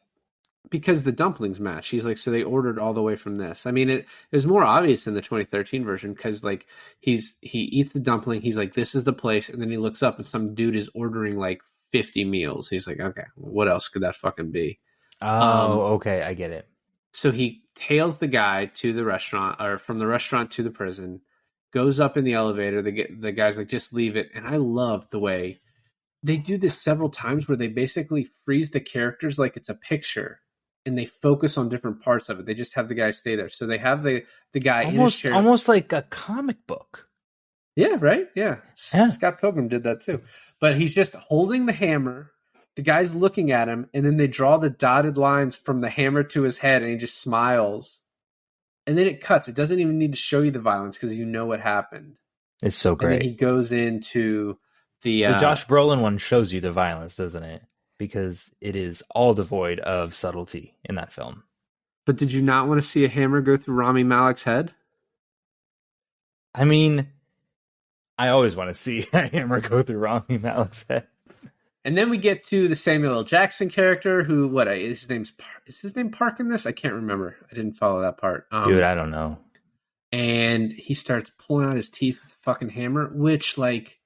because the dumplings match, he's like, so they ordered all the way from this. I mean, it was more obvious in the 2013 version because like he eats the dumpling, he's like, this is the place, and then he looks up and some dude is ordering like 50 meals. He's like, okay, what else could that fucking be? Um, Oh, okay, I get it. So he tails the guy to the restaurant, or from the restaurant to the prison, goes up in the elevator. The guy's like, just leave it. And I love the way they do this several times where they basically freeze the characters like it's a picture and they focus on different parts of it. They just have the guy stay there. So they have the guy in his Almost chair. almost like a comic book. Yeah, right? Yeah. Yeah. Scott Pilgrim did that too. But he's just holding the hammer. The guy's looking at him, and then they draw the dotted lines from the hammer to his head, and he just smiles. And then it cuts. It doesn't even need to show you the violence because you know what happened. It's so And then he great. goes into the The Josh Brolin one shows you the violence, doesn't it? Because it is all devoid of subtlety in that film. but did you not want to see a hammer go through Rami Malek's head? I mean, I always want to see a hammer go through Rami Malek's head. And then we get to the Samuel L. Jackson character, who what is his name's is his name Park in this? I can't remember. I didn't follow that part. Dude, I don't know. And he starts pulling out his teeth with a fucking hammer, which like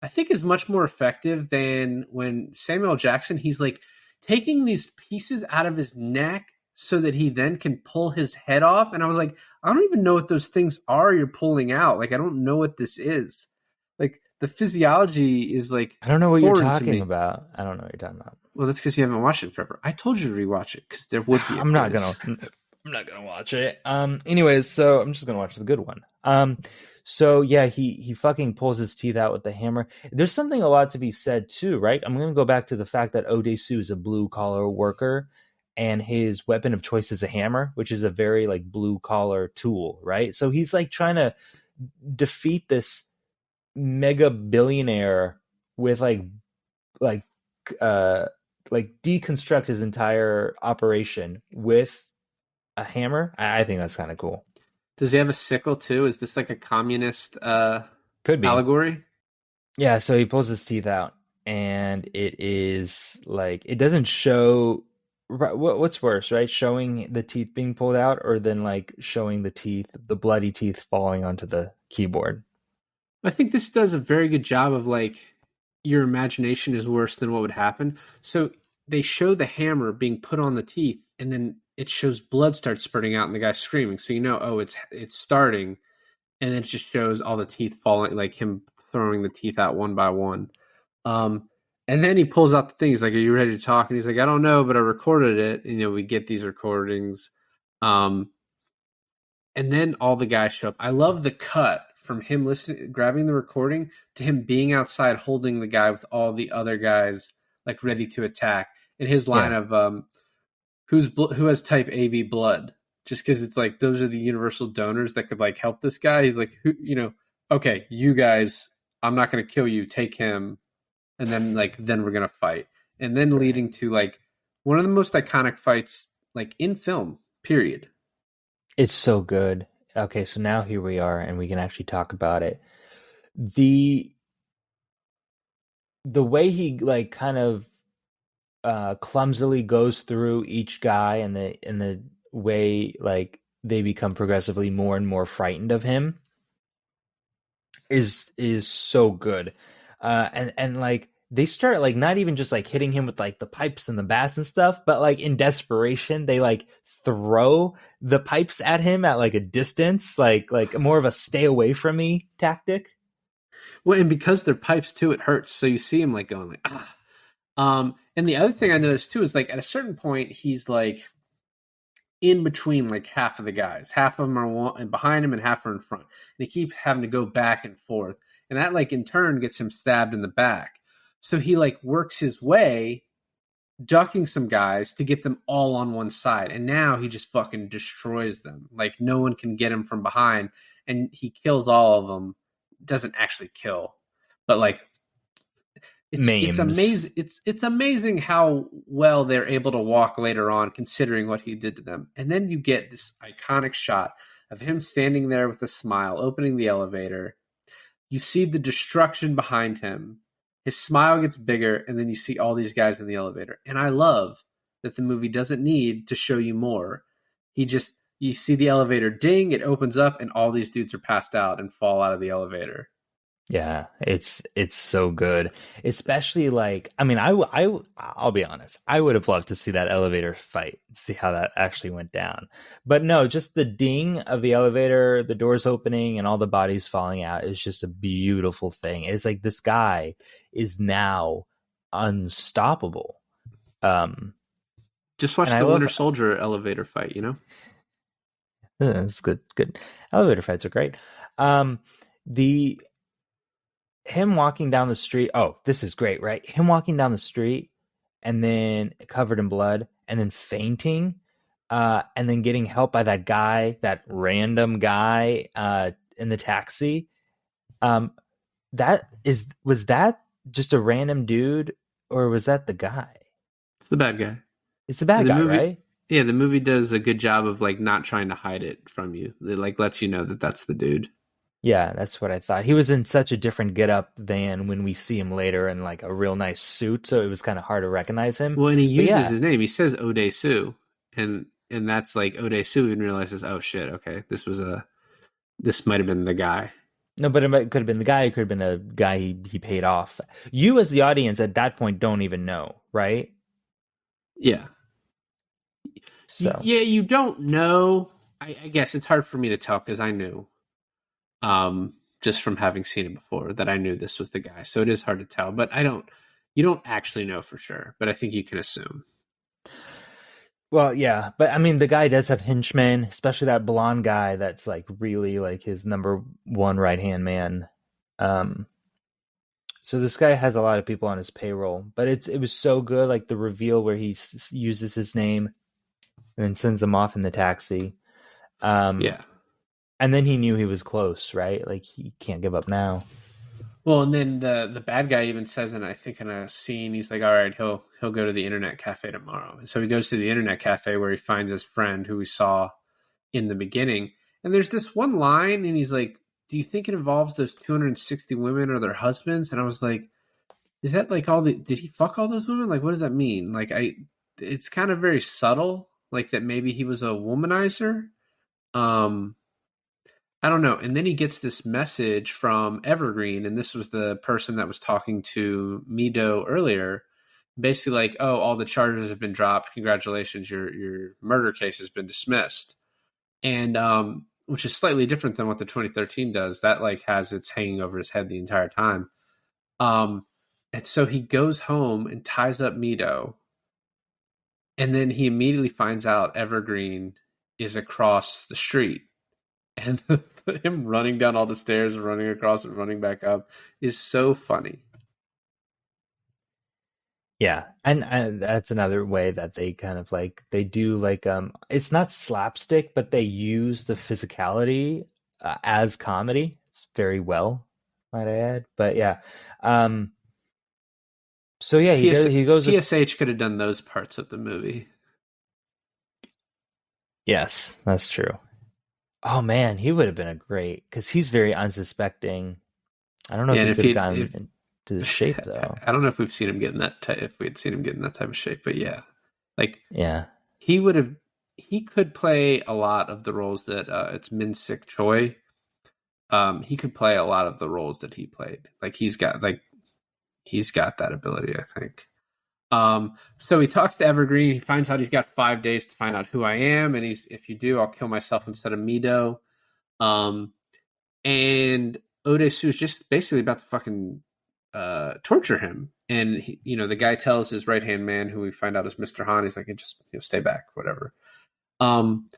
I think is much more effective than when Samuel L. Jackson, he's like taking these pieces out of his neck so that he then can pull his head off. And I was like, I don't even know what those things are you're pulling out. Like, I don't know what this is. Like, the physiology is like I don't know what you're foreign to me. talking about. I don't know what you're talking about. Well, that's because you haven't watched it forever. I told you to rewatch it because there would be. I'm not gonna watch it. Anyways, so I'm just gonna watch the good one. So yeah, he fucking pulls his teeth out with the hammer. There's something a lot to be said too, right? I'm gonna go back to the fact that Odesu is a blue collar worker, and his weapon of choice is a hammer, which is a very like blue collar tool, right? So he's like trying to defeat this mega billionaire with like uh like deconstruct his entire operation with a hammer. I think that's kind of cool. Does he have a sickle too? Is this like a communist Could be. allegory? Yeah, so he pulls his teeth out, and it is like it doesn't show. What's worse, right? Showing the teeth being pulled out, or then like showing the teeth, the bloody teeth falling onto the keyboard. I think this does a very good job of like your imagination is worse than what would happen. So they show the hammer being put on the teeth, and then it shows blood start spurting out, and the guy's screaming. So you know, oh, it's starting, and then it just shows all the teeth falling, like him throwing the teeth out one by one. And then he pulls out the thing. He's like, "Are you ready to talk?" And he's like, "I don't know, but I recorded it." And, we get these recordings. And then all the guys show up. I love the cut from him listening, grabbing the recording to him being outside holding the guy with all the other guys like ready to attack. And his line of who has type AB blood, just because it's like those are the universal donors that could like help this guy. He's like, okay, you guys, I'm not going to kill you. Take him, and then then we're gonna fight, and then leading to like one of the most iconic fights like in film. Period. It's so good. Okay, so now here we are, and we can actually talk about it. The the way he like kind of clumsily goes through each guy, and the way like they become progressively more and more frightened of him is so good. And like they start like not even just like hitting him with like the pipes and the bats and stuff, but like in desperation they like throw the pipes at him at like a distance, like more of a stay away from me tactic. Well, and because they're pipes too, it hurts. So you see him like going like ah. And the other thing I noticed too is like at a certain point he's like in between like half of the guys. Half of them are behind him and half are in front. And he keeps having to go back and forth. And that like in turn gets him stabbed in the back. So he like works his way, ducking some guys to get them all on one side. And now he just fucking destroys them. Like no one can get him from behind. And he kills all of them. Doesn't actually kill. But like it's Maims. amazing. It's amazing how well they're able to walk later on, considering what he did to them. And then you get this iconic shot of him standing there with a smile, opening the elevator. You see the destruction behind him. His smile gets bigger, and then you see all these guys in the elevator. And I love that the movie doesn't need to show you more. He just you see the elevator ding, it opens up, and all these dudes are passed out and fall out of the elevator. Yeah, it's so good. Especially like I mean I'll be honest. I would have loved to see that elevator fight, see how that actually went down. But no, just the ding of the elevator, the doors opening and all the bodies falling out is just a beautiful thing. It's like this guy is now unstoppable. Um Just and watch I the Winter love Soldier elevator fight, it's good. Elevator fights are great. Um the him walking down the street. Oh, this is great, right? Him walking down the street and then covered in blood and then fainting, and then getting help by that guy, that random guy, in the taxi. Um, that was that just a random dude or was that the guy? It's the bad guy. It's the bad And the guy, movie, right? yeah, the movie does a good job of like not trying to hide it from you. It like lets you know that that's the dude. Yeah, that's what I thought. He was in such a different getup than when we see him later in like a real nice suit, so it was kind of hard to recognize him. Well, and he But uses yeah, his name. He says Ode Sue, and that's like Ode Sue even realizes, oh shit, okay, this might have been the guy. no, but could have been the guy. It could have been a guy he paid off. You, as the audience, at that point, don't even know, right? Yeah, So, yeah. You don't know. I guess it's hard for me to tell because I knew, just from having seen it before, that I knew this was the guy. So it is hard to tell. But I don't. You don't actually know for sure, but I think you can assume. well, yeah, but I mean, the guy does have henchmen, especially that blonde guy. That's like really like his number one right hand man. Um, so this guy has a lot of people on his payroll, but it was so good, like the reveal where he uses his name and then sends them off in the taxi. Um, Yeah. and then he knew he was close, right? Like he can't give up now. Well, and then the bad guy even says, and I think in a scene, he's like, "All right, he'll go to the internet cafe tomorrow." And so he goes to the internet cafe where he finds his friend who we saw in the beginning. And there's this one line, and he's like, "Do you think it involves those 260 women or their husbands?" And I was like, "Is that like all the? Did he fuck all those women? Like, what does that mean? Like, it's kind of very subtle, like that maybe he was a womanizer." Um, I don't know. And then he gets this message from Evergreen, and this was the person that was talking to Mido earlier. Basically, like, oh, all the charges have been dropped. Congratulations, your murder case has been dismissed. And which is slightly different than what the 2013 does. That like has its hanging over his head the entire time. Um, and so he goes home and ties up Mido, and then he immediately finds out Evergreen is across the street, and him running down all the stairs, running across and running back up is so funny. Yeah, and that's another way that they kind of like they do like it's not slapstick, but they use the physicality as comedy. It's very well, might I add. But yeah, um, so yeah, PS, he goes. PSH could have done those parts of the movie. Yes, that's true. Oh man, he would have been a great because he's very unsuspecting. I don't know Yeah, if and he if could have he gotten if into the shape though. I don't know if we've seen him get in that if we had seen him get in that type of shape, but yeah, like Yeah, he would have he could play a lot of the roles that it's Min Sik Choi. He could play a lot of the roles that he played. He's got that ability, I think. So he talks to Evergreen. He finds out he's got 5 days to find out who I am, and he's if you do, I'll kill myself instead of Mido. Um, and Odesu is just basically about to fucking torture him. And the guy tells his right hand man, who we find out is Mr. Han, he's like, just stay back, whatever. Um,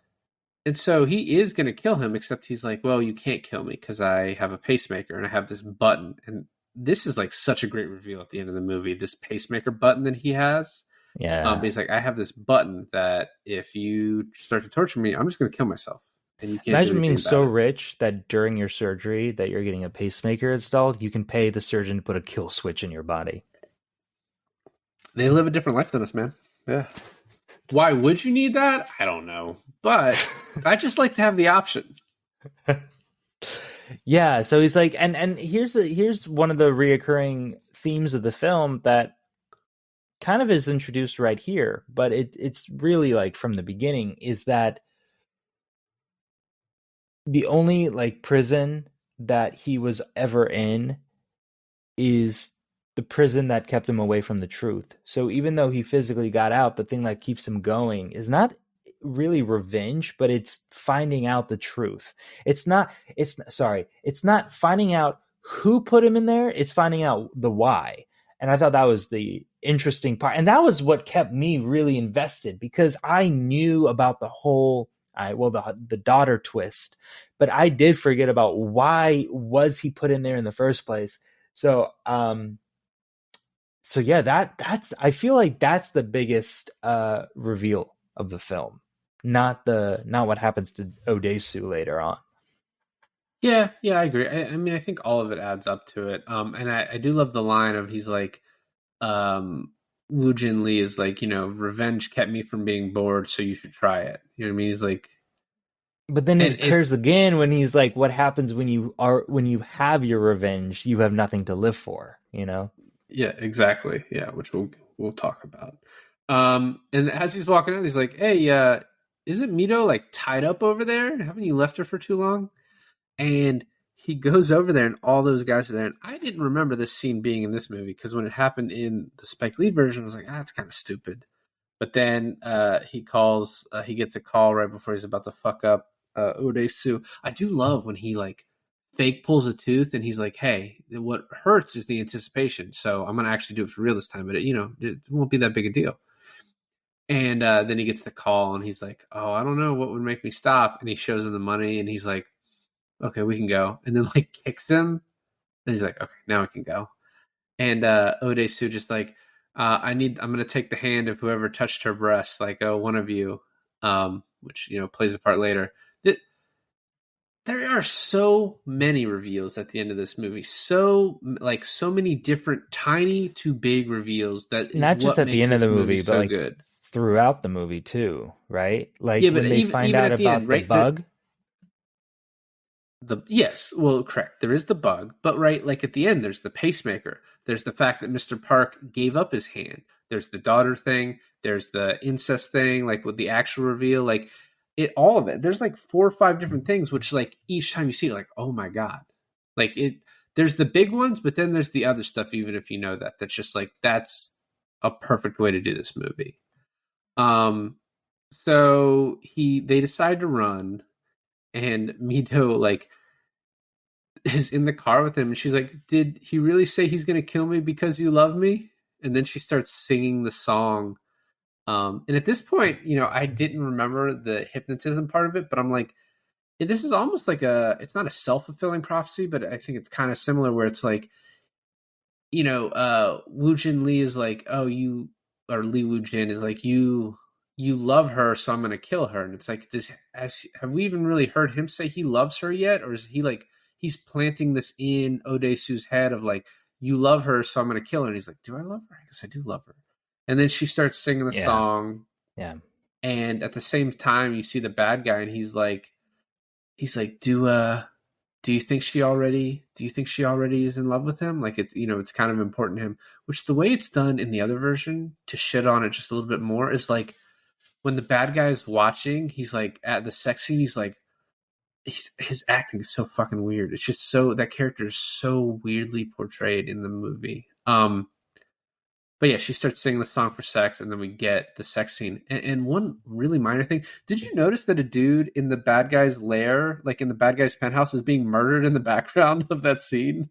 and so he is going to kill him, except he's like, well, you can't kill me because I have a pacemaker and I have this button. And this is like such a great reveal at the end of the movie. This pacemaker button that he has. yeah. He's like, I have this button that if you start to torture me, I'm just going to kill myself, and you can't do Imagine anything being so about it. rich that during your surgery that you're getting a pacemaker installed, you can pay the surgeon to put a kill switch in your body. They live a different life than us, man. Yeah. Why would you need that? I don't know, but I just like to have the option. Yeah, so he's like, and here's one of the reoccurring themes of the film that kind of is introduced right here, but it's really like from the beginning is that the only like prison that he was ever in is the prison that kept him away from the truth. So even though he physically got out, the thing that keeps him going is not really revenge, but it's finding out the truth. It's not finding out who put him in there, it's finding out the why. And I thought that was the interesting part. And that was what kept me really invested because I knew about the whole the daughter twist, but I did forget about why was he put in there in the first place. So yeah, that's I feel like that's the biggest reveal of the film, not what happens to Odesu later on. Yeah, I agree. I mean, I think all of it adds up to it. And I do love the line of he's like, Woo Jin Lee is like, revenge kept me from being bored, so you should try it. You know what I mean? He's like, but then it and occurs again when he's like, what happens when you have your revenge? You have nothing to live for, Yeah, exactly. Yeah, which we'll talk about. And as he's walking out, he's like, "Hey, isn't Mito like tied up over there? Haven't you left her for too long?" And he goes over there, and all those guys are there. And I didn't remember this scene being in this movie because when it happened in the Spike Lee version, I was like, "It's kind of stupid." But then he gets a call right before he's about to fuck up Odesu. I do love when he like fake pulls a tooth and he's like, hey, what hurts is the anticipation. So I'm going to actually do it for real this time, but it won't be that big a deal. And then he gets the call and he's like, oh, I don't know what would make me stop. And he shows him the money and he's like, okay, we can go. And then like kicks him. And he's like, okay, now I can go. And Odesu just like, I'm going to take the hand of whoever touched her breast, like, oh, one of you, which, plays a part later. There are so many reveals at the end of this movie. So many different tiny to big reveals that is not just what at the makes end of this the movie, so but like good. throughout the movie too, right? Like Yeah, but when they find even out at the about end, the right? bug. Yes, well, correct. There is the bug, but right, like at the end, there's the pacemaker. There's the fact that Mr. Park gave up his hand. There's the daughter thing. There's the incest thing, like with the actual reveal, like all of it. There's like 4 or 5 different things, which like each time you see it, like, oh my God, like it. There's the big ones, but then there's the other stuff. Even if you know that, that's just like that's a perfect way to do this movie. So they decide to run, and Mito like is in the car with him, and she's like, did he really say he's gonna kill me because you love me? And then she starts singing the song. And at this point, I didn't remember the hypnotism part of it, but I'm like, this is almost like it's not a self-fulfilling prophecy, but I think it's kind of similar where it's like, Woo Jin Lee is like, oh, or Lee Woo Jin is like, you love her, so I'm going to kill her. And it's like, have we even really heard him say he loves her yet? Or is he like, he's planting this in Odesu's head of like, you love her, so I'm going to kill her. And he's like, do I love her? I guess I do love her. And then she starts singing the song. Yeah. And at the same time, you see the bad guy, and he's like, he's like, do you think she already is in love with him? Like it's it's kind of important to him. Which the way it's done in the other version to shit on it just a little bit more is like when the bad guy's watching, he's like at the sex scene, he's like his acting is so fucking weird. It's just so that character is so weirdly portrayed in the movie. But yeah, she starts singing the song for sex, and then we get the sex scene. And one really minor thing: did you notice that a dude in the bad guy's lair, like in the bad guy's penthouse, is being murdered in the background of that scene?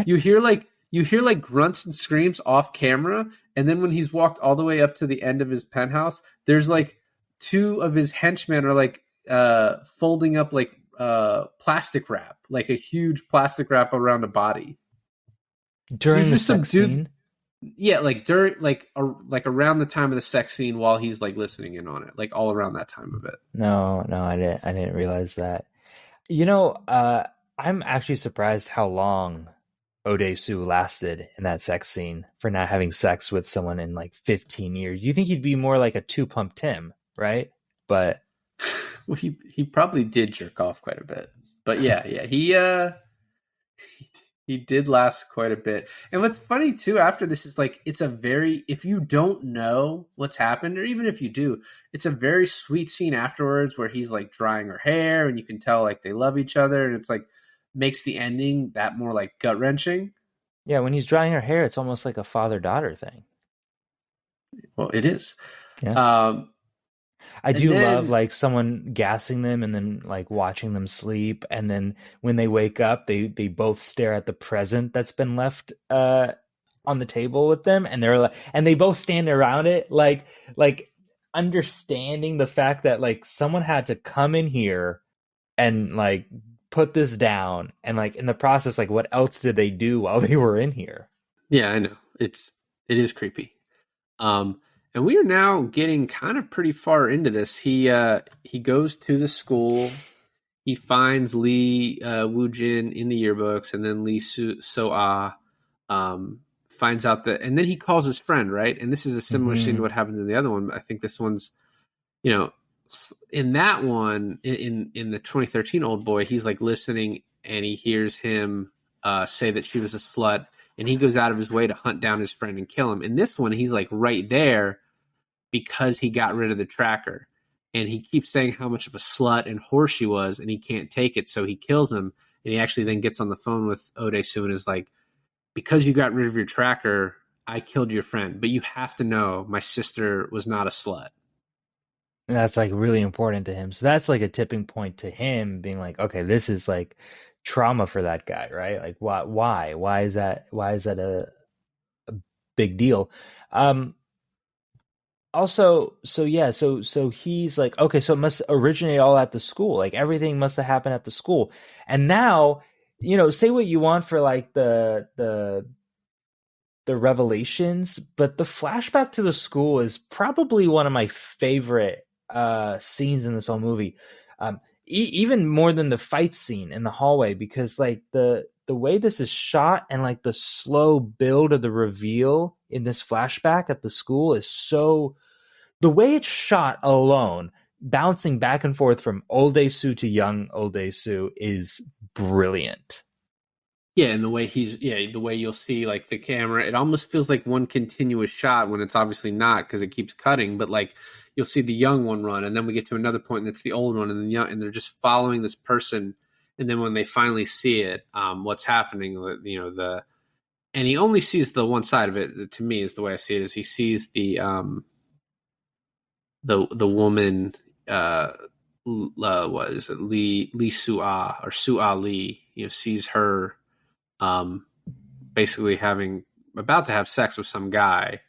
You What? hear like you hear like grunts and screams off camera, and then when he's walked all the way up to the end of his penthouse, there's like two of his henchmen are like folding up like plastic wrap, like a huge plastic wrap around a body. So there's During the just some sex dude, scene? yeah, like during like around the time of the sex scene while he's like listening in on it, like all around that time of it. No, no, I didn't realize that. I'm actually surprised how long Odesu lasted in that sex scene for not having sex with someone in like 15 years. You think he'd be more like a two pump Tim, right? But Well, he probably did jerk off quite a bit, but yeah, he did last quite a bit. And what's funny too after this is like it's a very if you don't know what's happened, or even if you do, it's a very sweet scene afterwards where he's like drying her hair, and you can tell like they love each other, and it's like makes the ending that more like gut wrenching. yeah, when he's drying her hair, it's almost like a father daughter thing. Well, it is. Yeah. Um, I and do love then like someone gassing them and then like watching them sleep, and then when they wake up they both stare at the present that's been left on the table with them, and they're like, and they both stand around it like understanding the fact that like someone had to come in here and like put this down, and like in the process, like what else did they do while they were in here? yeah, I know it is creepy. Um, and we are now getting kind of pretty far into this. He goes to the school. He finds Lee Woo-jin in the yearbooks, and then Lee So-ah finds out that, and then he calls his friend, right? And this is a similar scene to Hmm. what happens in the other one. I think this one's, you know, in that one, in the 2013 Old Boy, he's like listening, and he hears him say that she was a slut, and he goes out of his way to hunt down his friend and kill him. In this one, he's like right there because he got rid of the tracker. And he keeps saying how much of a slut and whore she was, and he can't take it, so he kills him. And he actually then gets on the phone with Odesu and is like, because you got rid of your tracker, I killed your friend. But you have to know my sister was not a slut. And that's like really important to him. So that's like a tipping point to him being like, okay, this is like trauma for that guy, right? Like why is that a big deal? Um Also, so yeah, so he's like, okay, so it must originate all at the school. Like everything must have happened at the school. And now, say what you want for like the revelations, but the flashback to the school is probably one of my favorite scenes in this whole movie. Even more than the fight scene in the hallway, because like the way this is shot and like the slow build of the reveal in this flashback at the school is so, the way it's shot alone, bouncing back and forth from old Sue to young old Sue is brilliant. Yeah, and the way you'll see like the camera, it almost feels like one continuous shot when it's obviously not because it keeps cutting. But like you'll see the young one run, and then we get to another point, and it's the old one, and then young, and they're just following this person. And then when they finally see it, what's happening? And he only sees the one side of it. To me, is the way I see it is he sees the woman. What is it? Lee Sua or Sua Lee? Sees her basically having about to have sex with some guy,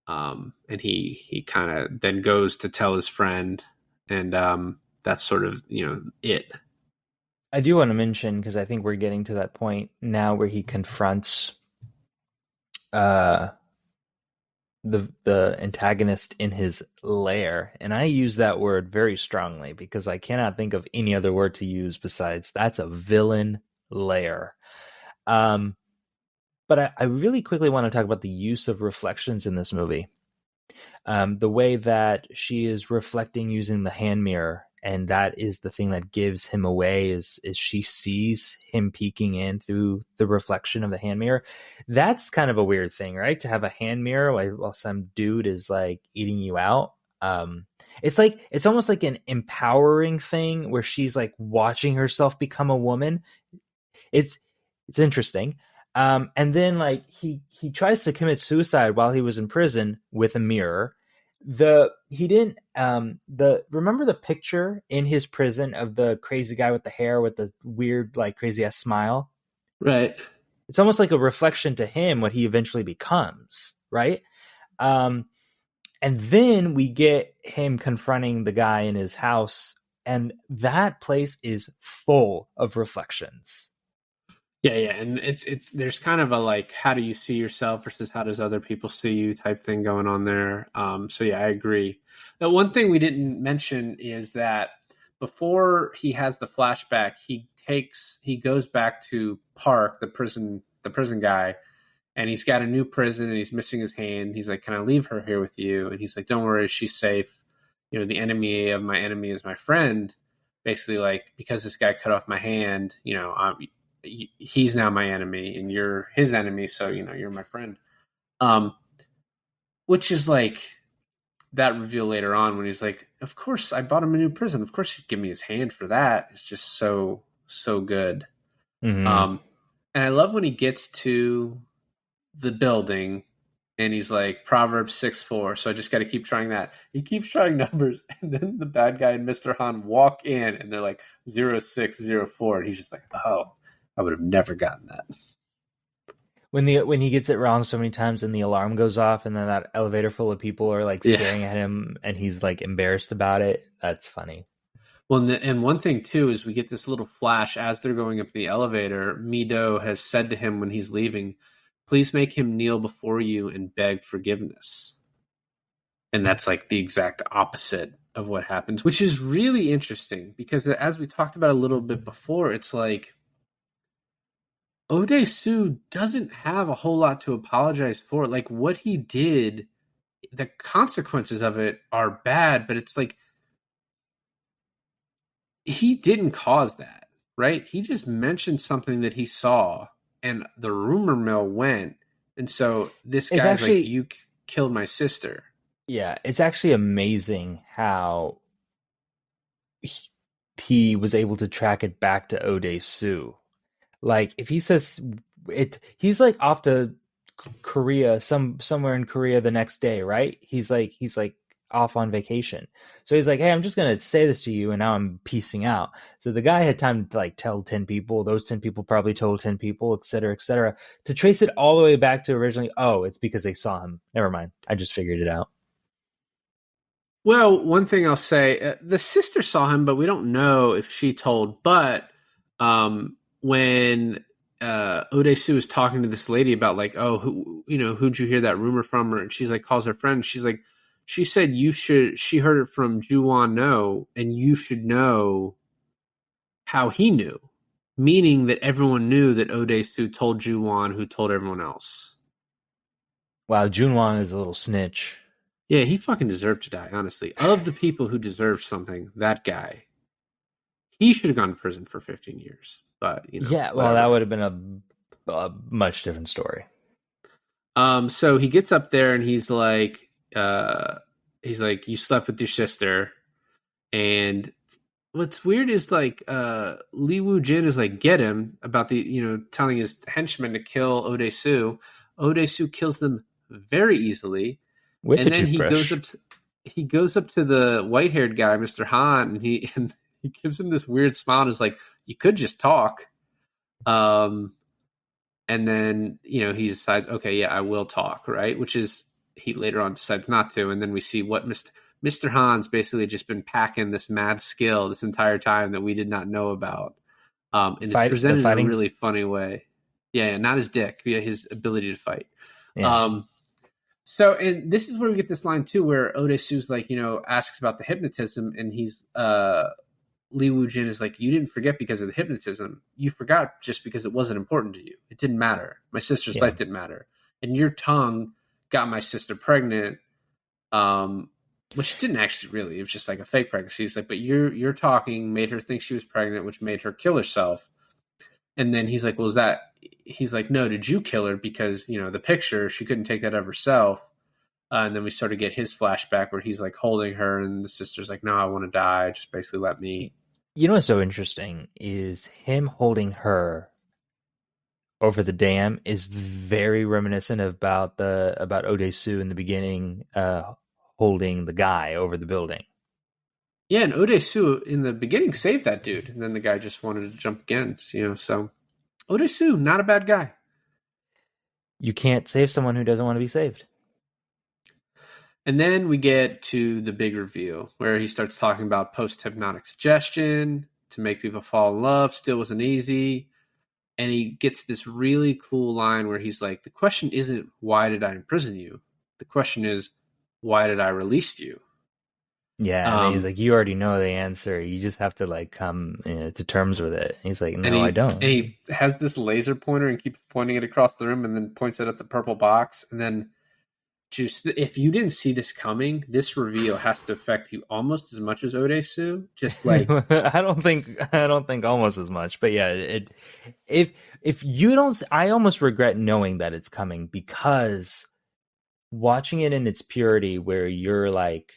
and he kind of then goes to tell his friend, and that's sort of it. I do want to mention, because I think we're getting to that point now where he confronts uh the antagonist in his lair, and I use that word very strongly because I cannot think of any other word to use besides that's a villain lair. um but I really quickly want to talk about the use of reflections in this movie. The way that she is reflecting using the hand mirror, and that is the thing that gives him away is she sees him peeking in through the reflection of the hand mirror. That's kind of a weird thing, right? To have a hand mirror while some dude is like eating you out. It's like it's almost like an empowering thing where she's like watching herself become a woman. It's interesting. And then like he tries to commit suicide while he was in prison with a mirror. He didn't remember the picture in his prison of the crazy guy with the hair with the weird like crazy ass smile. Right. It's almost like a reflection to him what he eventually becomes, right? Um, and then we get him confronting the guy in his house, and that place is full of reflections. Yeah, and it's there's kind of a like how do you see yourself versus how does other people see you type thing going on there. So yeah, I agree. The one thing we didn't mention is that before he has the flashback, he goes back to Park, the prison guy, and he's got a new prison and he's missing his hand. He's like, "Can I leave her here with you?" And he's like, "Don't worry, she's safe. You know, the enemy of my enemy is my friend." Basically, like because this guy cut off my hand, he's now my enemy and you're his enemy, so you're my friend. Which is like that reveal later on when he's like, of course I bought him a new prison, of course he'd give me his hand for that. It's just so good. Mm-hmm. And I love when he gets to the building and he's like Proverbs 6:4, so I just got to keep trying that. He keeps trying numbers, and then the bad guy and Mr. Han walk in and they're like 0604, and he's just like, oh, I would have never gotten that. When he gets it wrong so many times and the alarm goes off and then that elevator full of people are like staring at him and he's like embarrassed about it. That's funny. Well, and one thing too is we get this little flash as they're going up the elevator. Mido has said to him when he's leaving, "Please make him kneel before you and beg forgiveness." And that's like the exact opposite of what happens, which is really interesting because as we talked about a little bit before, it's like Odesu doesn't have a whole lot to apologize for. Like what he did, the consequences of it are bad, but it's like he didn't cause that, right? He just mentioned something that he saw and the rumor mill went. And so this guy's actually, like, you killed my sister. Yeah, it's actually amazing how he was able to track it back to Odesu. Like if he says it, he's like off to Korea, somewhere in Korea the next day, right? He's like off on vacation. So he's like, hey, I'm just going to say this to you and now I'm piecing out. So the guy had time to like tell 10 people. Those 10 people probably told 10 people, et cetera, to trace it all the way back to originally, oh, it's because they saw him. Never mind. I just figured it out. Well, one thing I'll say, the sister saw him, but we don't know if she told. But when Odesu was talking to this lady about like, oh, who'd you hear that rumor from? And she's like, calls her friend. She's like, she said she heard it from Juwon No, and you should know how he knew. Meaning that everyone knew that Odesu told Juwon, who told everyone else. Wow, Junwon is a little snitch. Yeah, he fucking deserved to die, honestly. Of the people who deserved something, that guy, he should have gone to prison for 15 years. But, yeah, well, that would have been a much different story. So he gets up there and he's like, you slept with your sister. And what's weird is like, Lee Woo Jin is like, get him about the, telling his henchmen to kill Odesu. Odesu kills them very easily. With and the then toothbrush. he goes up to the white-haired guy, Mr. Han, and he gives him this weird smile and is like, you could just talk. And then, he decides, okay, yeah, I will talk, right? Which is, he later on decides not to. And then we see what Mr. Han's basically just been packing this mad skill this entire time that we did not know about. And it's presented in a really funny way. Yeah, not his dick, yeah, his ability to fight. Yeah. So, and this is where we get this line too, where Odesu's like, asks about the hypnotism, and he's, Lee Woo Jin is like, you didn't forget because of the hypnotism. You forgot just because it wasn't important to you. It didn't matter. My sister's life didn't matter. And your tongue got my sister pregnant. And which didn't actually really. It was just like a fake pregnancy. He's like, but you're talking made her think she was pregnant, which made her kill herself. And then he's like, well, is that? He's like, no, did you kill her? Because the picture, she couldn't take that of herself. And then we sort of get his flashback where he's like holding her, and the sister's like, no, I want to die. Just basically let me. You know what's so interesting is him holding her over the dam is very reminiscent about Odesu in the beginning, holding the guy over the building. Yeah, and Odesu in the beginning saved that dude, and then the guy just wanted to jump again. So Odesu, not a bad guy. You can't save someone who doesn't want to be saved. And then we get to the big reveal where he starts talking about post-hypnotic suggestion to make people fall in love. Still wasn't easy. And he gets this really cool line where he's like, the question isn't, why did I imprison you? The question is, why did I release you? Yeah, and he's like, you already know the answer. You just have to like come to terms with it. And he's like, no, I don't. And he has this laser pointer and keeps pointing it across the room and then points it at the purple box. And then just, if you didn't see this coming, this reveal has to affect you almost as much as Odesu. Just like I don't think almost as much, but yeah, if you don't, I almost regret knowing that it's coming, because watching it in its purity, where you're like,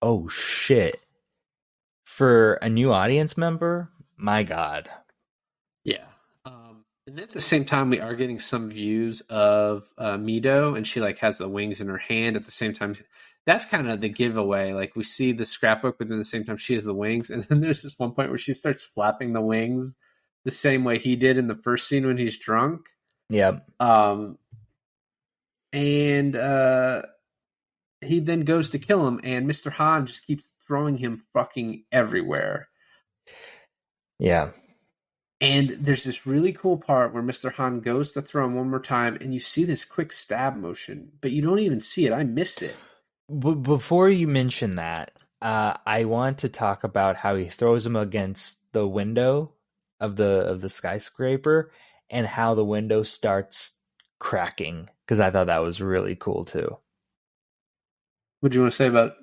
oh shit, for a new audience member, my God. Yeah. And at the same time, we are getting some views of Mido, and she like has the wings in her hand at the same time. That's kind of the giveaway. Like, we see the scrapbook, but then at the same time she has the wings. And then there's this one point where she starts flapping the wings the same way he did in the first scene when he's drunk. Yep. And he then goes to kill him, and Mr. Han just keeps throwing him fucking everywhere. Yeah. And there's this really cool part where Mr. Han goes to throw him one more time, and you see this quick stab motion, but you don't even see it. I missed it. Before you mention that, I want to talk about how he throws him against the window of the skyscraper, and how the window starts cracking, because I thought that was really cool too. What do you want to say about it?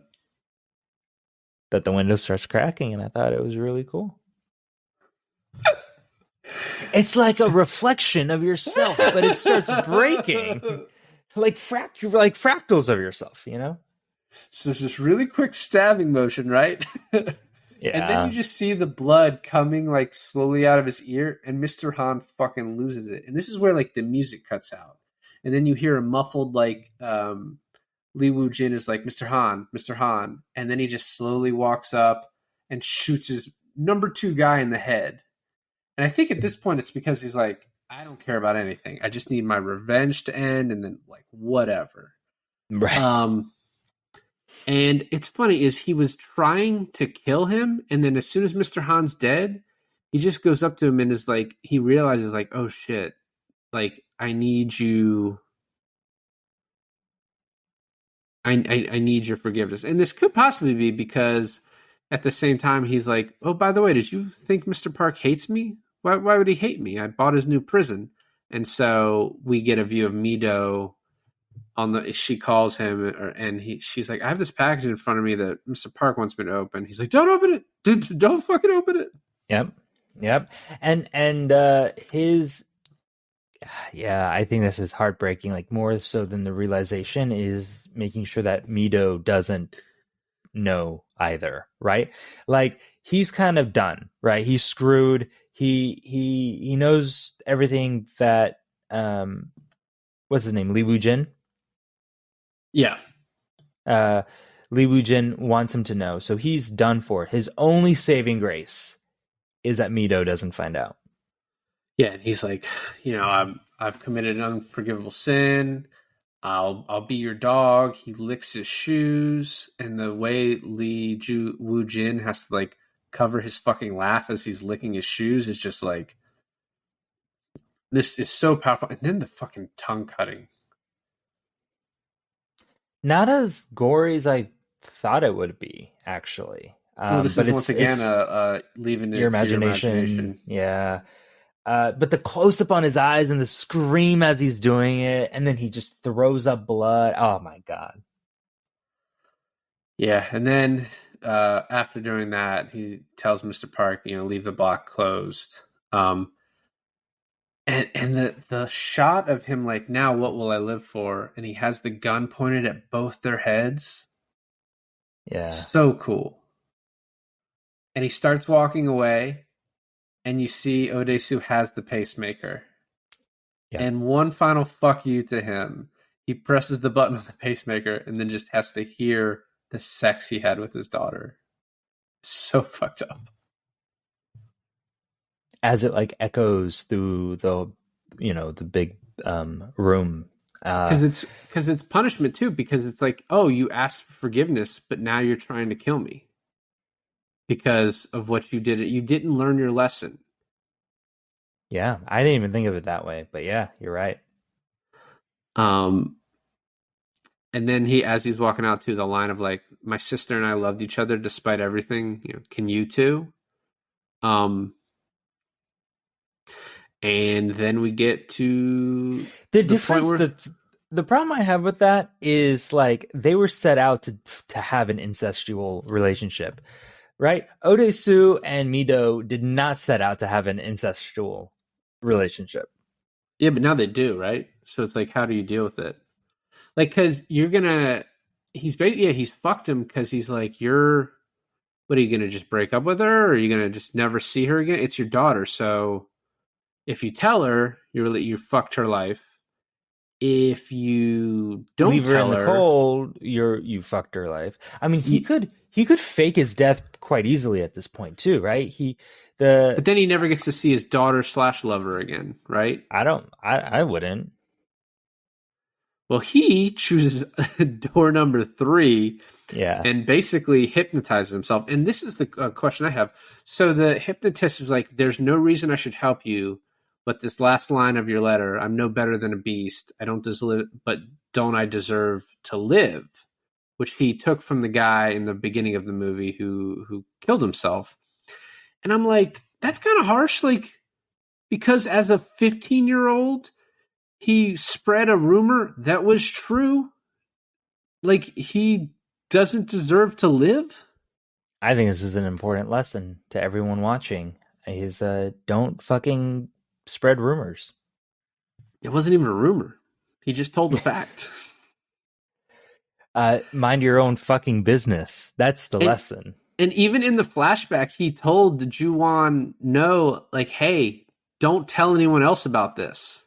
That the window starts cracking, and I thought it was really cool. It's like a reflection of yourself, but it starts breaking, like fractals of yourself, you know? So there's this really quick stabbing motion, right? Yeah. And then you just see the blood coming like slowly out of his ear, and Mr. Han fucking loses it. And this is where like the music cuts out. And then you hear a muffled like Li Wu Jin is like, Mr. Han, Mr. Han. And then he just slowly walks up and shoots his number 2 guy in the head. And I think at this point it's because he's like, I don't care about anything. I just need my revenge to end, and then like whatever. Right. And it's funny is he was trying to kill him, and then as soon as Mr. Han's dead, he just goes up to him and is like, he realizes like, oh shit, like I need you. I need your forgiveness. And this could possibly be because at the same time he's like, oh, by the way, did you think Mr. Park hates me? Why would he hate me? I bought his new prison. And so we get a view of Mido she calls him, and she's like, I have this package in front of me that Mr. Park wants me to open. He's like, don't open it. Dude, don't fucking open it. Yep. And his, yeah, I think this is heartbreaking, like more so than the realization is making sure that Mido doesn't know either, right? Like, he's kind of done, right? He's screwed. He knows everything that what's his name? Li Wu Jin? Yeah. Li Wu Jin wants him to know, so he's done for. His only saving grace is that Mido doesn't find out. Yeah, and he's like, I've committed an unforgivable sin. I'll be your dog. He licks his shoes, and the way Wu Jin has to like cover his fucking laugh as he's licking his shoes is just like, this is so powerful. And then the fucking tongue cutting. Not as gory as I thought it would be, actually. Well, this but is once again leaving it your to your imagination. imagination. Yeah. But the close up on his eyes and the scream as he's doing it, and then he just throws up blood. Oh my God. Yeah, and then after doing that, he tells Mr. Park, leave the block closed. Um, and the shot of him like, now what will I live for? And he has the gun pointed at both their heads. Yeah. So cool. And he starts walking away, and you see Odesu has the pacemaker. Yeah. And one final fuck you to him. He presses the button on the pacemaker and then just has to hear the sex he had with his daughter. So fucked up. As it like echoes through the big room. Because it's punishment too, because it's like, oh, you asked for forgiveness, but now you're trying to kill me because of what you did. You didn't learn your lesson. Yeah, I didn't even think of it that way, but yeah, you're right. Um, and then as he's walking out to the line of like, my sister and I loved each other despite everything. Can you too? And then we get to The the point difference, where the problem I have with that is like they were set out to have an incestual relationship, right? Odesu and Mido did not set out to have an incestual relationship. yeah, but now they do, right? So it's like, how do you deal with it? Like, because he's fucked him because he's like, what are you gonna just break up with her, or are you gonna just never see her again? It's your daughter, so if you tell her, you fucked her life. If you don't Leave her in tell the her, cold, you fucked her life. I mean, he Ye- could fake his death quite easily at this point too, right? but then he never gets to see his daughter / lover again, right? I wouldn't. Well, he chooses door number 3 Yeah. and basically hypnotizes himself. And this is the question I have. So the hypnotist is like, there's no reason I should help you, but this last line of your letter, I'm no better than a beast. But don't I deserve to live? Which he took from the guy in the beginning of the movie who killed himself. And I'm like, that's kind of harsh. Like, because as a 15-year-old, he spread a rumor that was true. Like, he doesn't deserve to live. I think this is an important lesson to everyone watching is don't fucking spread rumors. It wasn't even a rumor. He just told the fact. Mind your own fucking business. That's the lesson. And even in the flashback, he told the Juwan, no, like, hey, don't tell anyone else about this.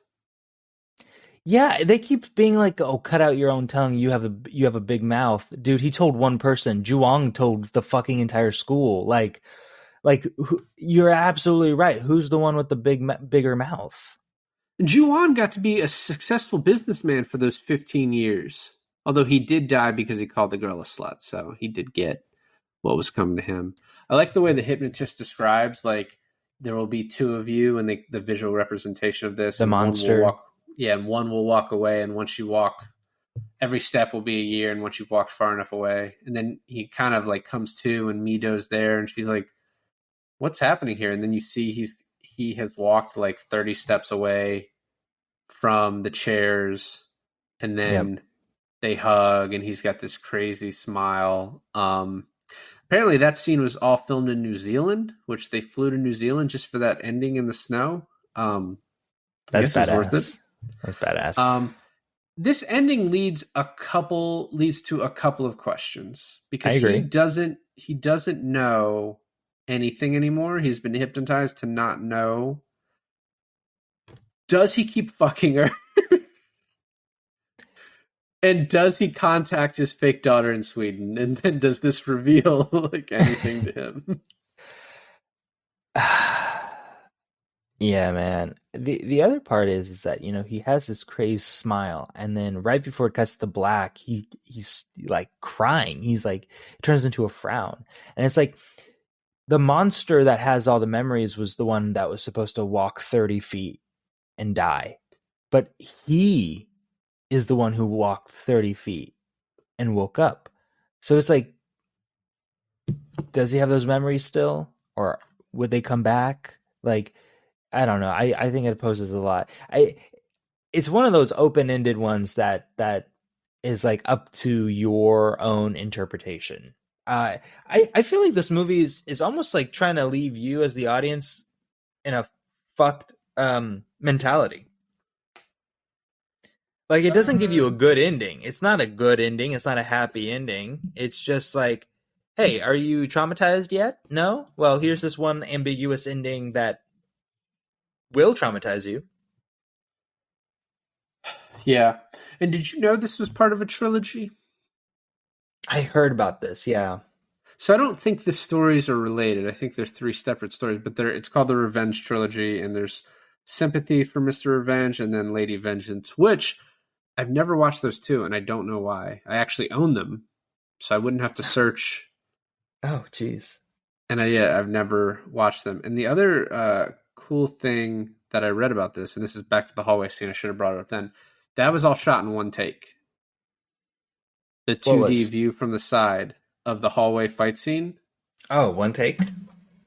Yeah, they keep being like, "Oh, cut out your own tongue. You have a big mouth, dude." He told one person. Juwang told the fucking entire school. You're absolutely right. Who's the one with the bigger mouth? Juwan got to be a successful businessman for those 15 years. Although he did die because he called the girl a slut, so he did get what was coming to him. I like the way the hypnotist describes, like, there will be 2 of you, and the visual representation of this. The and monster. And one will walk away, and once you walk, every step will be a year, and once you've walked far enough away. And then he kind of like comes to, and Mido's there, and she's like, what's happening here? And then you see he has walked like 30 steps away from the chairs, and then they hug, and he's got this crazy smile. Apparently that scene was all filmed in New Zealand, which they flew to New Zealand just for that ending in the snow. That's badass. That's badass. This ending leads to a couple of questions, because I agree. he doesn't know anything anymore. He's been hypnotized to not know. Does he keep fucking her? And does he contact his fake daughter in Sweden? And then does this reveal like anything to him? Yeah, man. The other part is that he has this crazed smile, and then right before it cuts to black, he's like crying. He's like, it turns into a frown, and it's like the monster that has all the memories was the one that was supposed to walk 30 feet and die, but he is the one who walked 30 feet and woke up. So it's like, does he have those memories still, or would they come back? Like, I don't know. I think it poses a lot. It's one of those open-ended ones that is like up to your own interpretation. I feel like this movie is almost like trying to leave you as the audience in a fucked mentality. Like, it doesn't give you a good ending. It's not a good ending. It's not a happy ending. It's just like, hey, are you traumatized yet? No? Well, here's this one ambiguous ending that will traumatize you. Yeah. And did you know this was part of a trilogy? I heard about this, yeah. So I don't think the stories are related. I think they're three separate stories, but it's called the Revenge Trilogy, and there's Sympathy for Mr. Revenge and then Lady Vengeance, which I've never watched those two, and I don't know why. I actually own them, so I wouldn't have to search. Oh, jeez. And I've never watched them. And the other cool thing that I read about this, and this is back to the hallway scene, I should have brought it up then, that was all shot in one take. The 2D view from the side of the hallway fight scene. Oh, one take?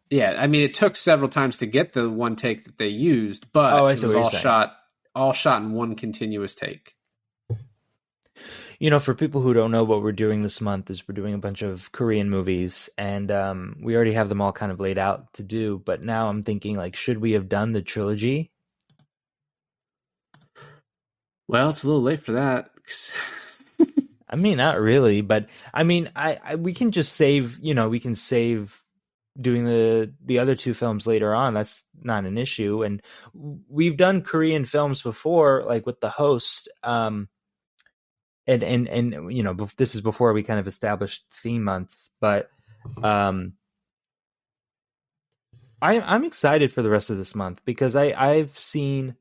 Yeah, I mean, it took several times to get the one take that they used, but I it see was what you're all shot in one continuous take. You know, for people who don't know, what we're doing this month is we're doing a bunch of Korean movies, and we already have them all kind of laid out to do, but now I'm thinking, like, should we have done the trilogy? Well, it's a little late for that. I mean, not really, but I mean, we can just save, we can save doing the other two films later on. That's not an issue. And we've done Korean films before, like with The Host. And this is before we kind of established theme months, but I'm excited for the rest of this month because I've seen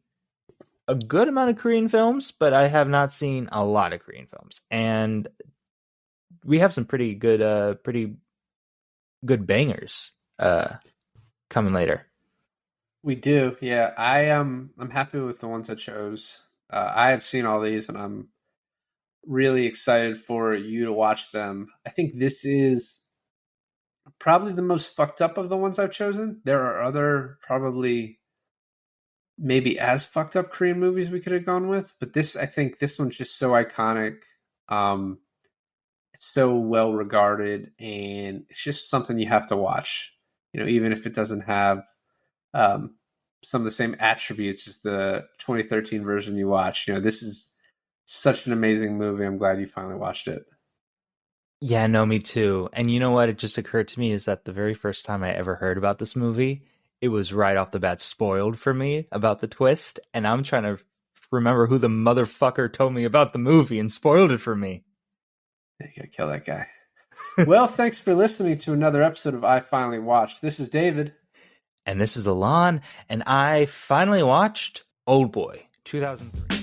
a good amount of Korean films, but I have not seen a lot of Korean films, and we have some pretty good bangers coming later. We do, yeah. I'm happy with the ones I chose. I have seen all these, and I'm really excited for you to watch them. I think this is probably the most fucked up of the ones I've chosen. There are other probably maybe as fucked up Korean movies we could have gone with, but I think this one's just so iconic. It's so well regarded, and it's just something you have to watch. Even if it doesn't have some of the same attributes as the 2013 version you watched. This is such an amazing movie. I'm glad you finally watched it. Yeah, no, me too. And you know what? It just occurred to me is that the very first time I ever heard about this movie, it was right off the bat spoiled for me about the twist, and I'm trying to remember who the motherfucker told me about the movie and spoiled it for me. You gotta kill that guy. Well, thanks for listening to another episode of I Finally Watched. This is David. And this is Alon, and I finally watched Oldboy, 2003.